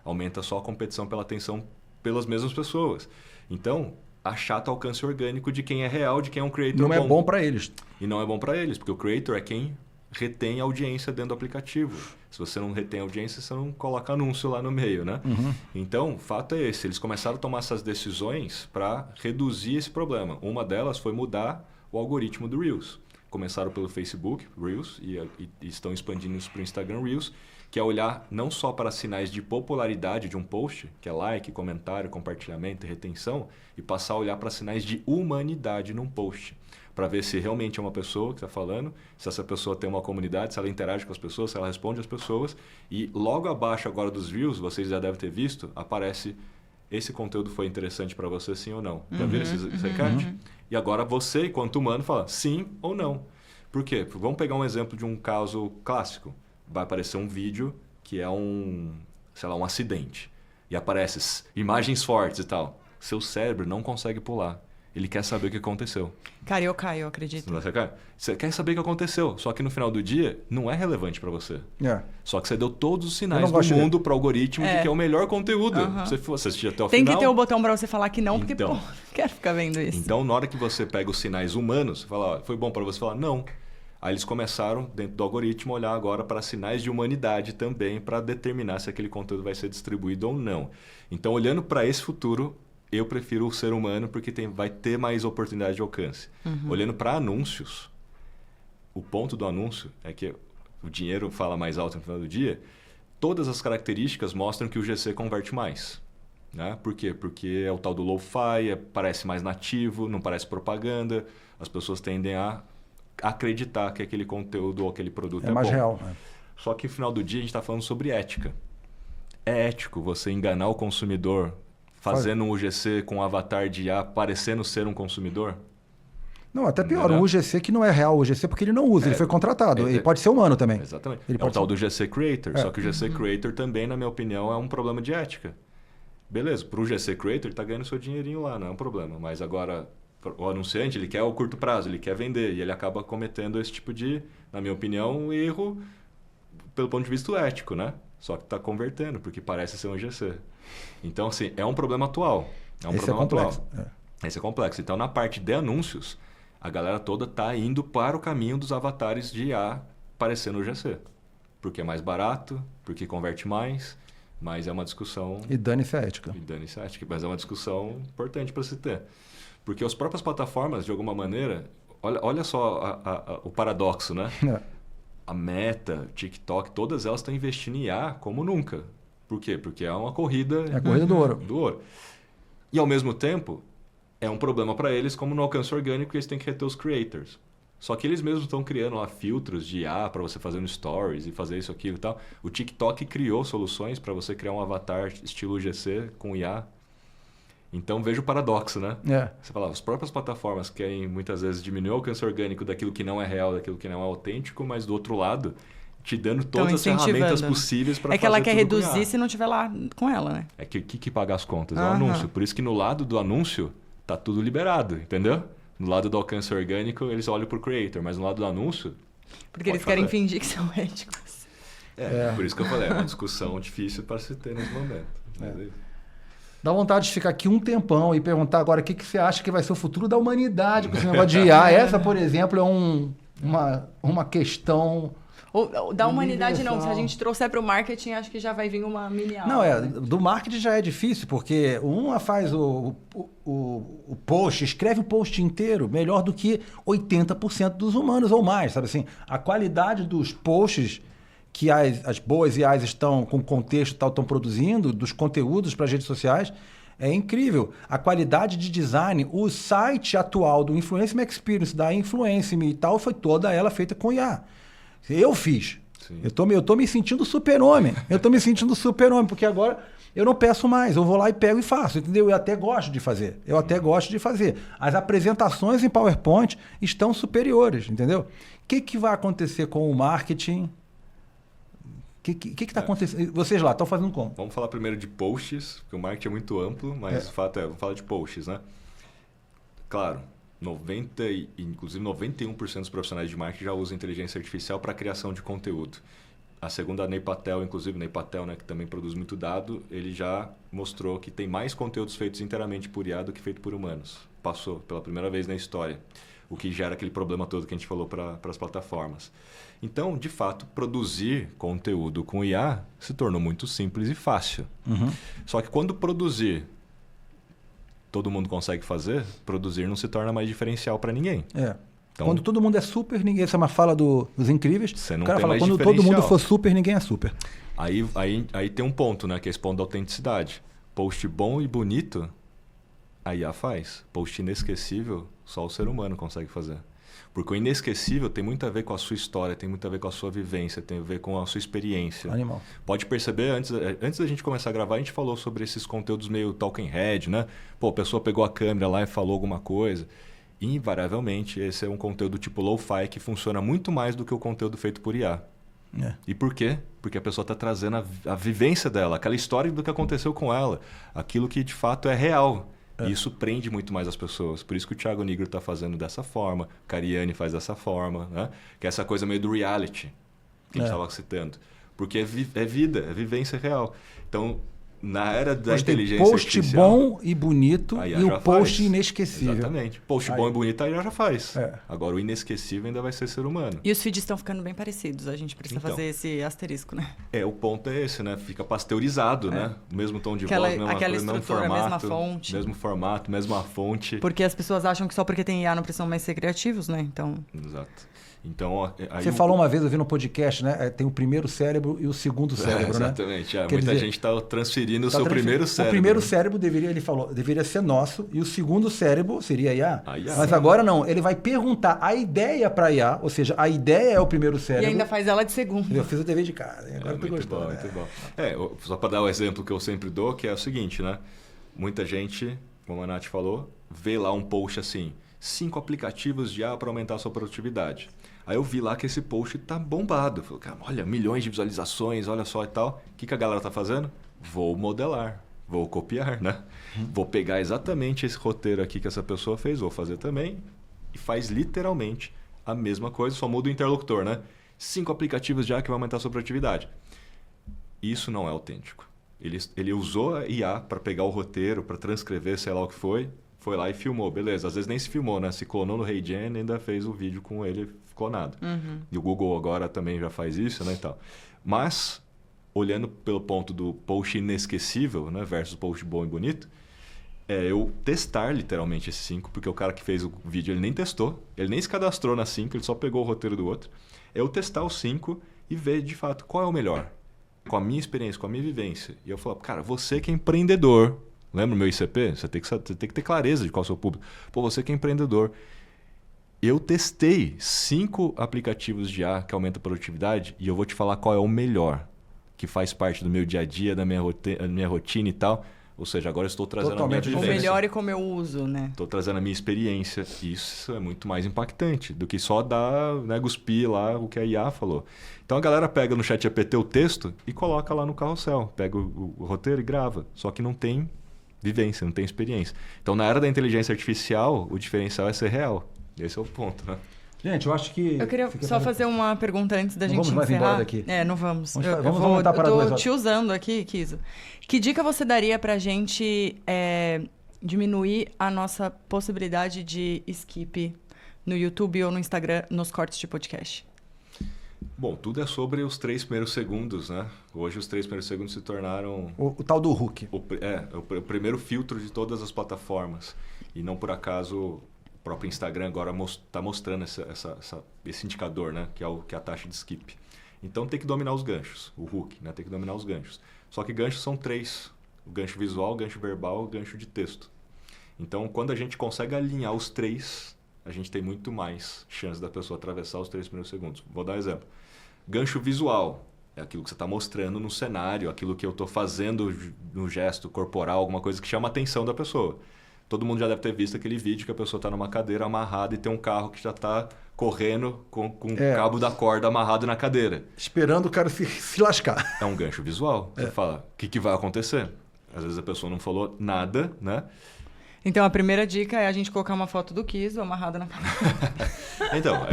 aumenta só a competição pela atenção pelas mesmas pessoas. Então, achata o alcance orgânico de quem é real, de quem é um creator bom. Não é bom para eles. E não é bom para eles, porque o creator é quem retém a audiência dentro do aplicativo. Se você não retém a audiência, você não coloca anúncio lá no meio, né? Então, o fato é esse. Eles começaram a tomar essas decisões para reduzir esse problema. Uma delas foi mudar o algoritmo do Reels. Começaram pelo Facebook, Reels, e estão expandindo isso para o Instagram Reels, que é olhar não só para sinais de popularidade de um post, que é like, comentário, compartilhamento e retenção, e passar a olhar para sinais de humanidade num post, para ver se realmente é uma pessoa que está falando, se essa pessoa tem uma comunidade, se ela interage com as pessoas, se ela responde às pessoas. E logo abaixo agora dos Reels, vocês já devem ter visto, aparece esse conteúdo foi interessante para você, sim ou não. Já viram esse recado? E agora você, enquanto humano, fala sim ou não. Por quê? Vamos pegar um exemplo de um caso clássico. Vai aparecer um vídeo que é um acidente. E aparece imagens fortes e tal. Seu cérebro não consegue pular. Ele quer saber o que aconteceu. Cara, eu caio, eu acredito. Você quer saber o que aconteu. Só que no final do dia, não é relevante para você. Só que você deu todos os sinais do mundo para o algoritmo de que é o melhor conteúdo. Se você assistir até o final... Tem que ter o botão para você falar que não, porque, não quero ficar vendo isso. Então, na hora que você pega os sinais humanos, você fala, foi bom para você falar, não. Aí eles começaram, dentro do algoritmo, a olhar agora para sinais de humanidade também, para determinar se aquele conteúdo vai ser distribuído ou não. Então, olhando para esse futuro, eu prefiro o ser humano porque vai ter mais oportunidade de alcance. Olhando para anúncios, o ponto do anúncio é que o dinheiro fala mais alto no final do dia. Todas as características mostram que o GC converte mais. Né? Por quê? Porque é o tal do lo-fi, parece mais nativo, não parece propaganda. As pessoas tendem a acreditar que aquele conteúdo ou aquele produto é mais bom. real. Né? Só que no final do dia a gente está falando sobre ética. É ético você enganar o consumidor fazendo um UGC com um avatar de IA parecendo ser um consumidor? Não, até pior, um UGC que não é real UGC porque ele não usa, ele foi contratado. Ele pode ser humano também. Exatamente. Ele é o tal do GC Creator. Só que o GC Creator também, na minha opinião, é um problema de ética. Beleza, para o GC Creator ele está ganhando seu dinheirinho lá, não é um problema. Mas agora, o anunciante, ele quer o curto prazo, ele quer vender. E ele acaba cometendo esse tipo de, na minha opinião, um erro pelo ponto de vista ético, né? Só que está convertendo, porque parece ser um GC. Então, assim, é um problema atual. Esse é complexo. Esse é complexo. Então, na parte de anúncios, a galera toda está indo para o caminho dos avatares de IA parecendo o GC. Porque é mais barato, porque converte mais, mas é uma discussão... E dane-se a ética. Mas é uma discussão importante para se ter. Porque as próprias plataformas, de alguma maneira... Olha só o paradoxo, né? A Meta, TikTok, todas elas estão investindo em IA como nunca. Por quê? Porque é uma corrida... É a corrida do ouro. Do ouro. E, ao mesmo tempo, é um problema para eles, como no alcance orgânico, eles têm que reter os creators. Só que eles mesmos estão criando lá filtros de IA para você fazer no Stories e fazer isso, aquilo e tal. O TikTok criou soluções para você criar um avatar estilo GC com IA. Então, veja o paradoxo, né? Você fala, as próprias plataformas querem, muitas vezes, diminuir o alcance orgânico daquilo que não é real, daquilo que não é autêntico, mas, do outro lado, te dando todas as ferramentas possíveis para fazer. É que ela quer reduzir se não estiver lá com ela, né? É que paga as contas, é o anúncio. Por isso que no lado do anúncio, tá tudo liberado, entendeu? No lado do alcance orgânico, eles olham pro creator, mas no lado do anúncio... Porque eles querem fingir que são éticos. Por isso que eu falei, é uma discussão difícil para se ter nesse momento. Dá vontade de ficar aqui um tempão e perguntar agora o que você acha que vai ser o futuro da humanidade com esse negócio de IA. Essa, por exemplo, é uma questão... Ou da humanidade não, se a gente trouxer para o marketing, acho que já vai vir uma mini aula. Não, do marketing já é difícil, porque uma faz o post, escreve o post inteiro melhor do que 80% dos humanos ou mais, sabe assim? A qualidade dos posts que as boas IAs estão com contexto tal estão produzindo, dos conteúdos para as redes sociais, é incrível. A qualidade de design, o site atual do Influence Me Experience, da Influence Me e tal, foi toda ela feita com IA. Eu fiz. Sim. Eu tô me sentindo super-homem. Porque agora eu não peço mais. Eu vou lá e pego e faço, entendeu? Eu até gosto de fazer. As apresentações em PowerPoint estão superiores, entendeu? O que vai acontecer com o marketing? O que está acontecendo? Vocês lá estão fazendo como? Vamos falar primeiro de posts, porque o marketing é muito amplo, mas o fato vamos falar de posts, né? Claro. Inclusive 91% dos profissionais de marketing já usam inteligência artificial para a criação de conteúdo. A segunda, a Ney Patel, inclusive, Ney Patel, né, que também produz muito dado, ele já mostrou que tem mais conteúdos feitos inteiramente por IA do que feito por humanos. Passou pela primeira vez na história, o que gera aquele problema todo que a gente falou para as plataformas. Então, de fato, produzir conteúdo com IA se tornou muito simples e fácil. Só que quando produzir todo mundo consegue fazer, produzir não se torna mais diferencial para ninguém. Então, quando todo mundo é super, ninguém... Essa é uma fala dos Incríveis. Você não o cara tem fala, mais quando todo mundo for super, ninguém é super. Aí tem um ponto, né? Que é esse ponto da autenticidade. Post bom e bonito, a IA faz. Post inesquecível, só o ser humano consegue fazer. Porque o inesquecível tem muito a ver com a sua história, tem muito a ver com a sua vivência, tem a ver com a sua experiência. Animal. Pode perceber, antes da gente começar a gravar, a gente falou sobre esses conteúdos meio talking head, né? Pô, a pessoa pegou a câmera lá e falou alguma coisa. Invariavelmente, esse é um conteúdo tipo lo-fi que funciona muito mais do que o conteúdo feito por IA. E por quê? Porque a pessoa está trazendo a vivência dela, aquela história do que aconteceu com ela, aquilo que de fato é real. E isso prende muito mais as pessoas. Por isso que o Thiago Nigro está fazendo dessa forma, Cariani faz dessa forma, né? Que é essa coisa meio do reality que a gente estava citando. Porque é vida, é vivência real. Então, na era da inteligência artificial... post bom e bonito e o post inesquecível. Exatamente. Post bom e bonito a IA já faz. Agora, o inesquecível ainda vai ser ser humano. E os feeds estão ficando bem parecidos. A gente precisa fazer esse asterisco, né? O ponto é esse, né? Fica pasteurizado, né? O mesmo tom de voz, mesma aquela coisa, mesmo estrutura, formato. mesma fonte. Mesmo formato, mesma fonte. Porque as pessoas acham que só porque tem IA não precisam mais ser criativos, né? Então... Exato. Então, aí Você falou uma vez, eu vi no podcast, né? Tem o primeiro cérebro e o segundo cérebro, exatamente. né? Muita gente está transferindo o seu primeiro cérebro. O primeiro cérebro ele falou, deveria ser nosso, e o segundo cérebro seria a IA. Mas Sim. agora não, ele vai perguntar a ideia para a IA, ou seja, a ideia é o primeiro cérebro. E ainda faz ela de segundo. Eu fiz o dever de casa, hein? Agora tu gostou. Bom, né? muito bom. Só para dar o exemplo que eu sempre dou, que é o seguinte, né? Muita gente, como a Nath falou, vê lá um post assim, 5 aplicativos de IA para aumentar a sua produtividade. Aí eu vi lá que esse post tá bombado. Falei, cara, olha, milhões de visualizações, olha só e tal. O que a galera tá fazendo? Vou modelar, vou copiar, né? Vou pegar exatamente esse roteiro aqui que essa pessoa fez, vou fazer também. E faz literalmente a mesma coisa, só muda o interlocutor, né? 5 aplicativos já que vão aumentar a sua produtividade. Isso não é autêntico. Ele usou a IA para pegar o roteiro, para transcrever, sei lá o que foi lá e filmou, beleza. Às vezes nem se filmou, né? Se clonou no HeyGen e ainda fez o vídeo com ele clonado. E o Google agora também já faz isso, né, e tal. Mas, olhando pelo ponto do post inesquecível, né, versus post bom e bonito, eu testar literalmente esses 5, porque o cara que fez o vídeo, ele nem testou, ele nem se cadastrou nas 5, ele só pegou o roteiro do outro. Eu testar os 5 e ver, de fato, qual é o melhor. Com a minha experiência, com a minha vivência. E eu falo, cara, você que é empreendedor, lembra o meu ICP? Você tem que ter clareza de qual é o seu público. Pô, você que é empreendedor. Eu testei 5 aplicativos de IA que aumentam a produtividade e eu vou te falar qual é o melhor, que faz parte do meu dia a dia, da minha rotina e tal. Ou seja, agora eu estou trazendo Totalmente a minha O vivência. melhor e como eu uso, né? Estou trazendo a minha experiência. Isso é muito mais impactante do que só dar, né, cuspir lá o que a IA falou. Então a galera pega no ChatGPT o texto e coloca lá no carrossel. Pega o roteiro e grava. Só que não tem vivência, não tem experiência. Então na era da inteligência artificial, o diferencial é ser real. Esse é o ponto, né? Gente, eu acho que... Eu queria só fazer uma pergunta antes da gente vamos mais encerrar. embora daqui. Não vamos. Vamos aumentar para eu 2 tô horas. te usando aqui, Kiso. Que dica você daria pra gente diminuir a nossa possibilidade de skip no YouTube ou no Instagram nos cortes de podcast? Bom, tudo é sobre os 3 primeiros segundos, né? Hoje os 3 primeiros segundos se tornaram... O tal do hook. o primeiro filtro de todas as plataformas. E não por acaso o próprio Instagram agora está mostrando esse indicador, né? Que é a taxa de skip. Então tem que dominar os ganchos, o hook, né? Tem que dominar os ganchos. Só que ganchos são 3. O gancho visual, o gancho verbal e o gancho de texto. Então quando a gente consegue alinhar os 3, a gente tem muito mais chance da pessoa atravessar os 3 primeiros segundos. Vou dar um exemplo. Gancho visual é aquilo que você está mostrando no cenário, aquilo que eu estou fazendo no gesto corporal, alguma coisa que chama a atenção da pessoa. Todo mundo já deve ter visto aquele vídeo que a pessoa está numa cadeira amarrada e tem um carro que já está correndo com o cabo da corda amarrado na cadeira. Esperando o cara se lascar. É um gancho visual. Você fala, o que vai acontecer? Às vezes a pessoa não falou nada, né? Então, a primeira dica é a gente colocar uma foto do Kiso amarrada na cabeça. Então,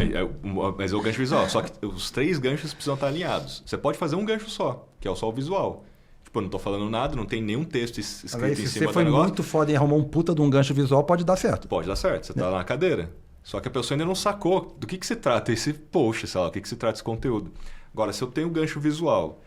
mas é o gancho visual. Só que os 3 ganchos precisam estar alinhados. Você pode fazer um gancho só, que é só o visual. Tipo, eu não estou falando nada, não tem nenhum texto escrito Aí, em se cima você foi do negócio. muito foda e arrumou um puta de um gancho visual, pode dar certo. Pode dar certo, você está lá na cadeira. Só que a pessoa ainda não sacou do que se trata esse post, sei lá, o que se trata esse conteúdo. Agora, se eu tenho gancho visual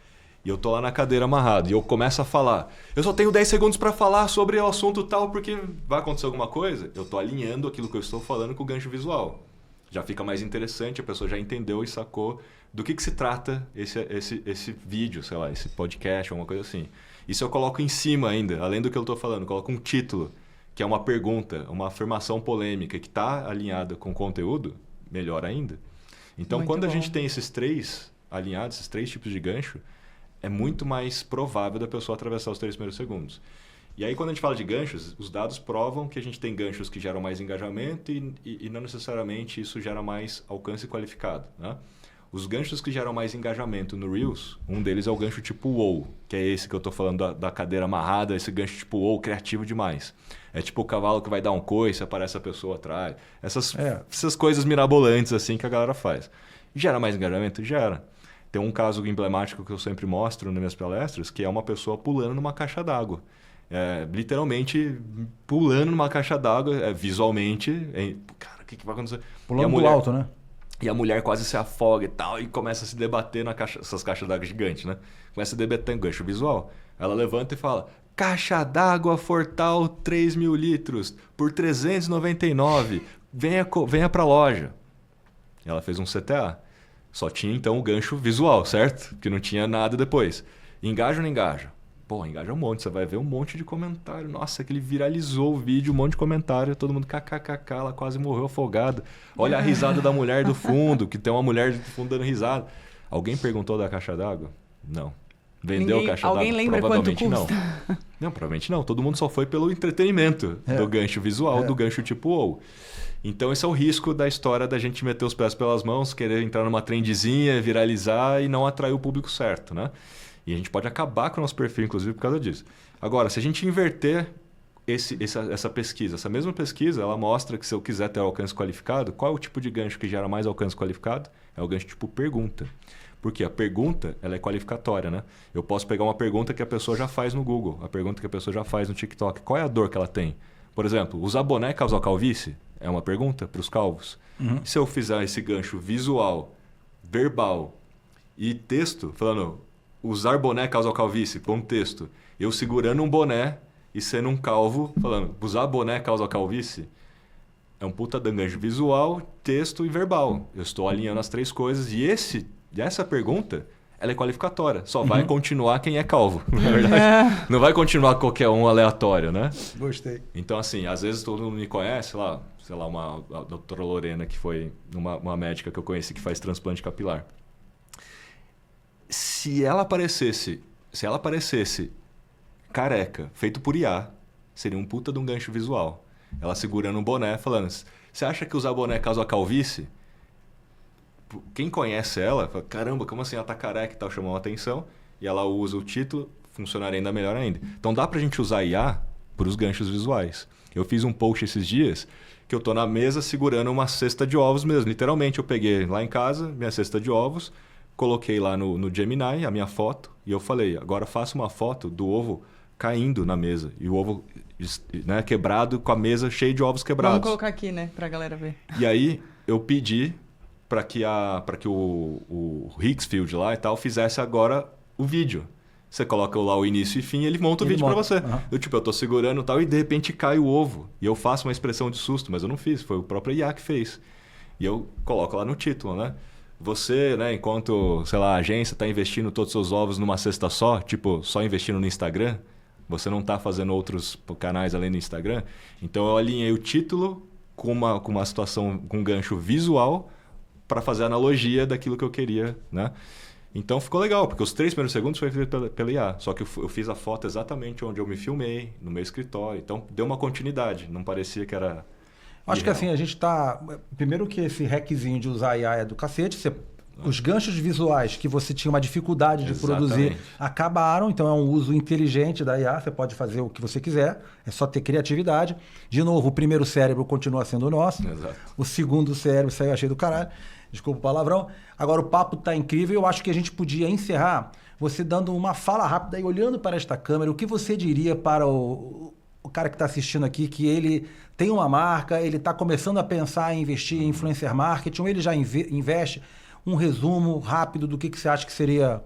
e eu tô lá na cadeira amarrado e eu começo a falar, eu só tenho 10 segundos para falar sobre o assunto tal porque vai acontecer alguma coisa, eu tô alinhando aquilo que eu estou falando com o gancho visual. Já fica mais interessante, a pessoa já entendeu e sacou do que se trata esse vídeo, sei lá, esse podcast, alguma coisa assim. E se eu coloco em cima ainda, além do que eu estou falando, coloco um título, que é uma pergunta, uma afirmação polêmica que está alinhada com o conteúdo, melhor ainda. Então, Muito quando a bom. gente tem esses 3 alinhados, esses 3 tipos de gancho, é muito mais provável da pessoa atravessar os 3 primeiros segundos. E aí, quando a gente fala de ganchos, os dados provam que a gente tem ganchos que geram mais engajamento e não necessariamente isso gera mais alcance qualificado, né? Os ganchos que geram mais engajamento no Reels, um deles é o gancho tipo wow, que é esse que eu estou falando da cadeira amarrada, esse gancho tipo wow, criativo demais. É tipo o cavalo que vai dar um coice, aparece a pessoa atrás. Essas coisas mirabolantes assim que a galera faz. Gera mais engajamento? Gera. Tem um caso emblemático que eu sempre mostro nas minhas palestras, que é uma pessoa pulando numa caixa d'água. Literalmente pulando numa caixa d'água, visualmente. Cara, o que vai acontecer? Pulando do alto, né? E a mulher quase se afoga e tal, e começa a se debater essas caixas d'água gigantes, né? Começa a debater em gancho visual. Ela levanta e fala, caixa d'água Fortal 3.000 litros por R$399, venha pra loja. Ela fez um CTA. Só tinha, então, o gancho visual, certo? Que não tinha nada depois. Engaja ou não engaja? Pô, engaja um monte. Você vai ver um monte de comentário. Nossa, que ele viralizou o vídeo, um monte de comentário. Todo mundo kkkk, ela quase morreu afogada. Olha a risada da mulher do fundo, que tem uma mulher do fundo dando risada. Alguém perguntou da caixa d'água? Não. Vendeu a caixa d'água? Alguém lembra quanto custa? Não. Não, provavelmente não. Todo mundo só foi pelo entretenimento do gancho visual, do gancho tipo wow. Então esse é o risco da história da gente meter os pés pelas mãos, querer entrar numa trendzinha, viralizar e não atrair o público certo, né? E a gente pode acabar com o nosso perfil, inclusive, por causa disso. Agora, se a gente inverter essa pesquisa, essa mesma pesquisa, ela mostra que se eu quiser ter alcance qualificado, qual é o tipo de gancho que gera mais alcance qualificado? É o gancho tipo pergunta. Porque a pergunta, ela é qualificatória, né? Eu posso pegar uma pergunta que a pessoa já faz no Google, a pergunta que a pessoa já faz no TikTok. Qual é a dor que ela tem? Por exemplo, usar boné causa calvície? É uma pergunta para os calvos. E se eu fizer esse gancho visual, verbal e texto, falando usar boné causa calvície, com texto, eu segurando um boné e sendo um calvo, falando usar boné causa calvície, é um puta gancho visual, texto e verbal. Eu estou alinhando as três coisas e essa pergunta, ela é qualificatória. Só vai continuar quem é calvo, na verdade. Não vai continuar qualquer um aleatório, né? Gostei. Então, assim, às vezes todo mundo me conhece, sei lá, a doutora Lorena, que foi uma médica que eu conheci que faz transplante capilar. Se ela aparecesse careca, feito por IA, seria um puta de um gancho visual. Ela segurando um boné, falando, você acha que usar boné causa calvície? Quem conhece ela, fala, caramba, como assim ela tá careca e tal, chamou a atenção, e ela usa o título, funcionaria ainda melhor ainda. Então dá pra gente usar IA para os ganchos visuais. Eu fiz um post esses dias que eu tô na mesa segurando uma cesta de ovos mesmo. Literalmente eu peguei lá em casa minha cesta de ovos, coloquei lá no Gemini a minha foto e eu falei, agora faça uma foto do ovo caindo na mesa. E o ovo, né, quebrado com a mesa cheia de ovos quebrados. Vamos colocar aqui, né, pra galera ver. E aí eu pedi para que o Higgsfield lá e tal fizesse agora o vídeo. Você coloca lá o início e fim, ele monta o vídeo para você. Eu tô segurando e tal, e de repente cai o ovo. E eu faço uma expressão de susto, mas eu não fiz, foi o próprio IA que fez. E eu coloco lá no título, né? Você, né, enquanto, sei lá, a agência está investindo todos os seus ovos numa cesta só, tipo, só investindo no Instagram, você não está fazendo outros canais além do Instagram. Então eu alinhei o título com uma situação, com um gancho visual para fazer a analogia daquilo que eu queria, né? Então ficou legal, porque os 3 primeiros segundos foi feito pela IA. Só que eu fiz a foto exatamente onde eu me filmei, no meu escritório. Então deu uma continuidade, não parecia que era... Acho que assim, a gente tá... Primeiro que esse hackzinho de usar IA é do cacete. Os ganchos visuais que você tinha uma dificuldade de produzir acabaram. Então é um uso inteligente da IA. Você pode fazer o que você quiser. É só ter criatividade. De novo, o primeiro cérebro continua sendo o nosso. Exato. O segundo cérebro saiu cheio do caralho. Desculpa o palavrão. Agora o papo tá incrível. Eu acho que a gente podia encerrar você dando uma fala rápida e olhando para esta câmera. O que você diria para o cara que está assistindo aqui, que ele tem uma marca, ele está começando a pensar em investir em influencer marketing, ou ele já investe? Um resumo rápido do que você acha que seria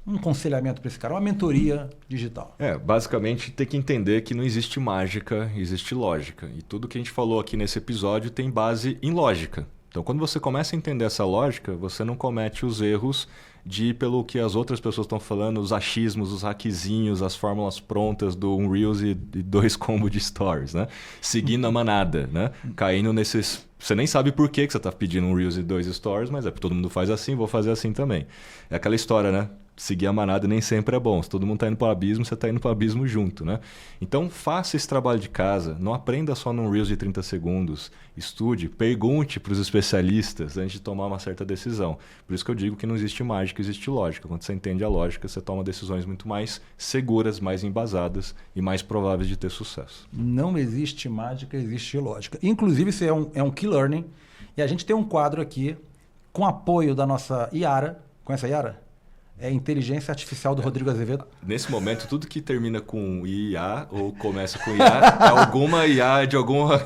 um aconselhamento para esse cara, uma mentoria digital. Basicamente tem que entender que não existe mágica, existe lógica. E tudo que a gente falou aqui nesse episódio tem base em lógica. Então, quando você começa a entender essa lógica, você não comete os erros de ir pelo que as outras pessoas estão falando, os achismos, os hackzinhos, as fórmulas prontas do um Reels e 2 combos de Stories, né? Seguindo a manada, né? Caindo nesses... Você nem sabe por que você está pedindo um Reels e 2 Stories, mas todo mundo faz assim, vou fazer assim também. É aquela história, né? Seguir a manada nem sempre é bom. Se todo mundo está indo para o abismo, você está indo para o abismo junto, né? Então, faça esse trabalho de casa. Não aprenda só num Reels de 30 segundos. Estude, pergunte para os especialistas antes de tomar uma certa decisão. Por isso que eu digo que não existe mágica, existe lógica. Quando você entende a lógica, você toma decisões muito mais seguras, mais embasadas e mais prováveis de ter sucesso. Não existe mágica, existe lógica. Inclusive, isso é um key learning. E a gente tem um quadro aqui com apoio da nossa Yara. Conhece a Yara? É Inteligência Artificial do Rodrigo Azevedo. Nesse momento, tudo que termina com IA ou começa com IA é alguma IA de alguma...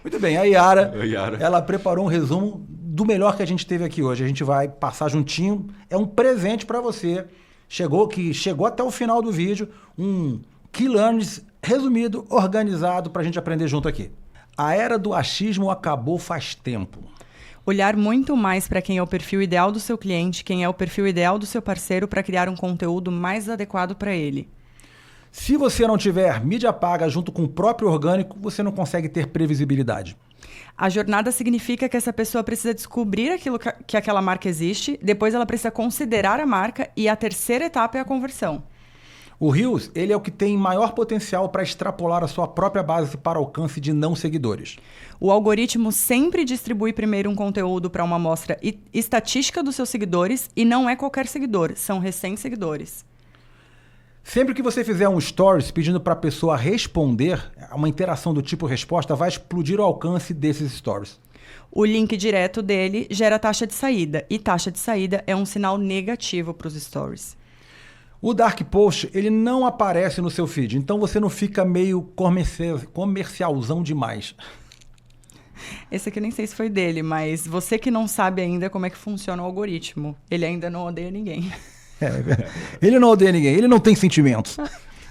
Muito bem, a Yara, ela preparou um resumo do melhor que a gente teve aqui hoje. A gente vai passar juntinho. É um presente para você. Chegou até o final do vídeo. Um Key Learns resumido, organizado, para a gente aprender junto aqui. A era do achismo acabou faz tempo. Olhar muito mais para quem é o perfil ideal do seu cliente, quem é o perfil ideal do seu parceiro para criar um conteúdo mais adequado para ele. Se você não tiver mídia paga junto com o próprio orgânico, você não consegue ter previsibilidade. A jornada significa que essa pessoa precisa descobrir aquilo que aquela marca existe, depois ela precisa considerar a marca e a terceira etapa é a conversão. O Reels, ele é o que tem maior potencial para extrapolar a sua própria base para alcance de não seguidores. O algoritmo sempre distribui primeiro um conteúdo para uma amostra estatística dos seus seguidores e não é qualquer seguidor, são recém-seguidores. Sempre que você fizer um stories pedindo para a pessoa responder, uma interação do tipo resposta vai explodir o alcance desses stories. O link direto dele gera taxa de saída, e taxa de saída é um sinal negativo para os stories. O Dark Post, ele não aparece no seu feed, então você não fica meio comercialzão demais. Esse aqui eu nem sei se foi dele, mas você que não sabe ainda como é que funciona o algoritmo, ele ainda não odeia ninguém. Ele não odeia ninguém, ele não tem sentimentos.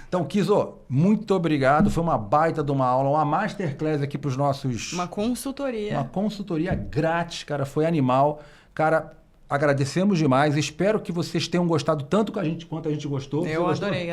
Então, Kizo, muito obrigado. Foi uma baita de uma aula, uma masterclass aqui para os nossos... Uma consultoria. Uma consultoria grátis, cara, foi animal. Cara, agradecemos demais. Espero que vocês tenham gostado tanto quanto a gente gostou. Eu adorei.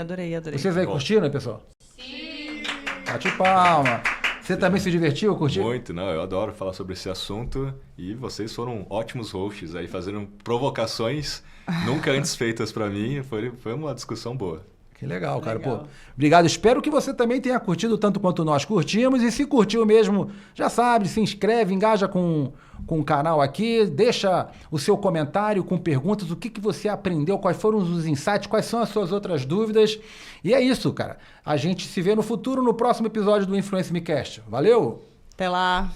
Vocês aí curtiram, né, pessoal? Sim! Bate palma. Você também se divertiu, curtiu? Muito, não, eu adoro falar sobre esse assunto e vocês foram ótimos hosts aí, fazendo provocações nunca antes feitas para mim, foi uma discussão boa. Que legal, cara. Pô, obrigado. Espero que você também tenha curtido tanto quanto nós curtimos. E se curtiu mesmo, já sabe, se inscreve, engaja com o canal aqui, deixa o seu comentário com perguntas, o que você aprendeu, quais foram os insights, quais são as suas outras dúvidas. E é isso, cara. A gente se vê no futuro, no próximo episódio do Influence Me Cast. Valeu! Até lá!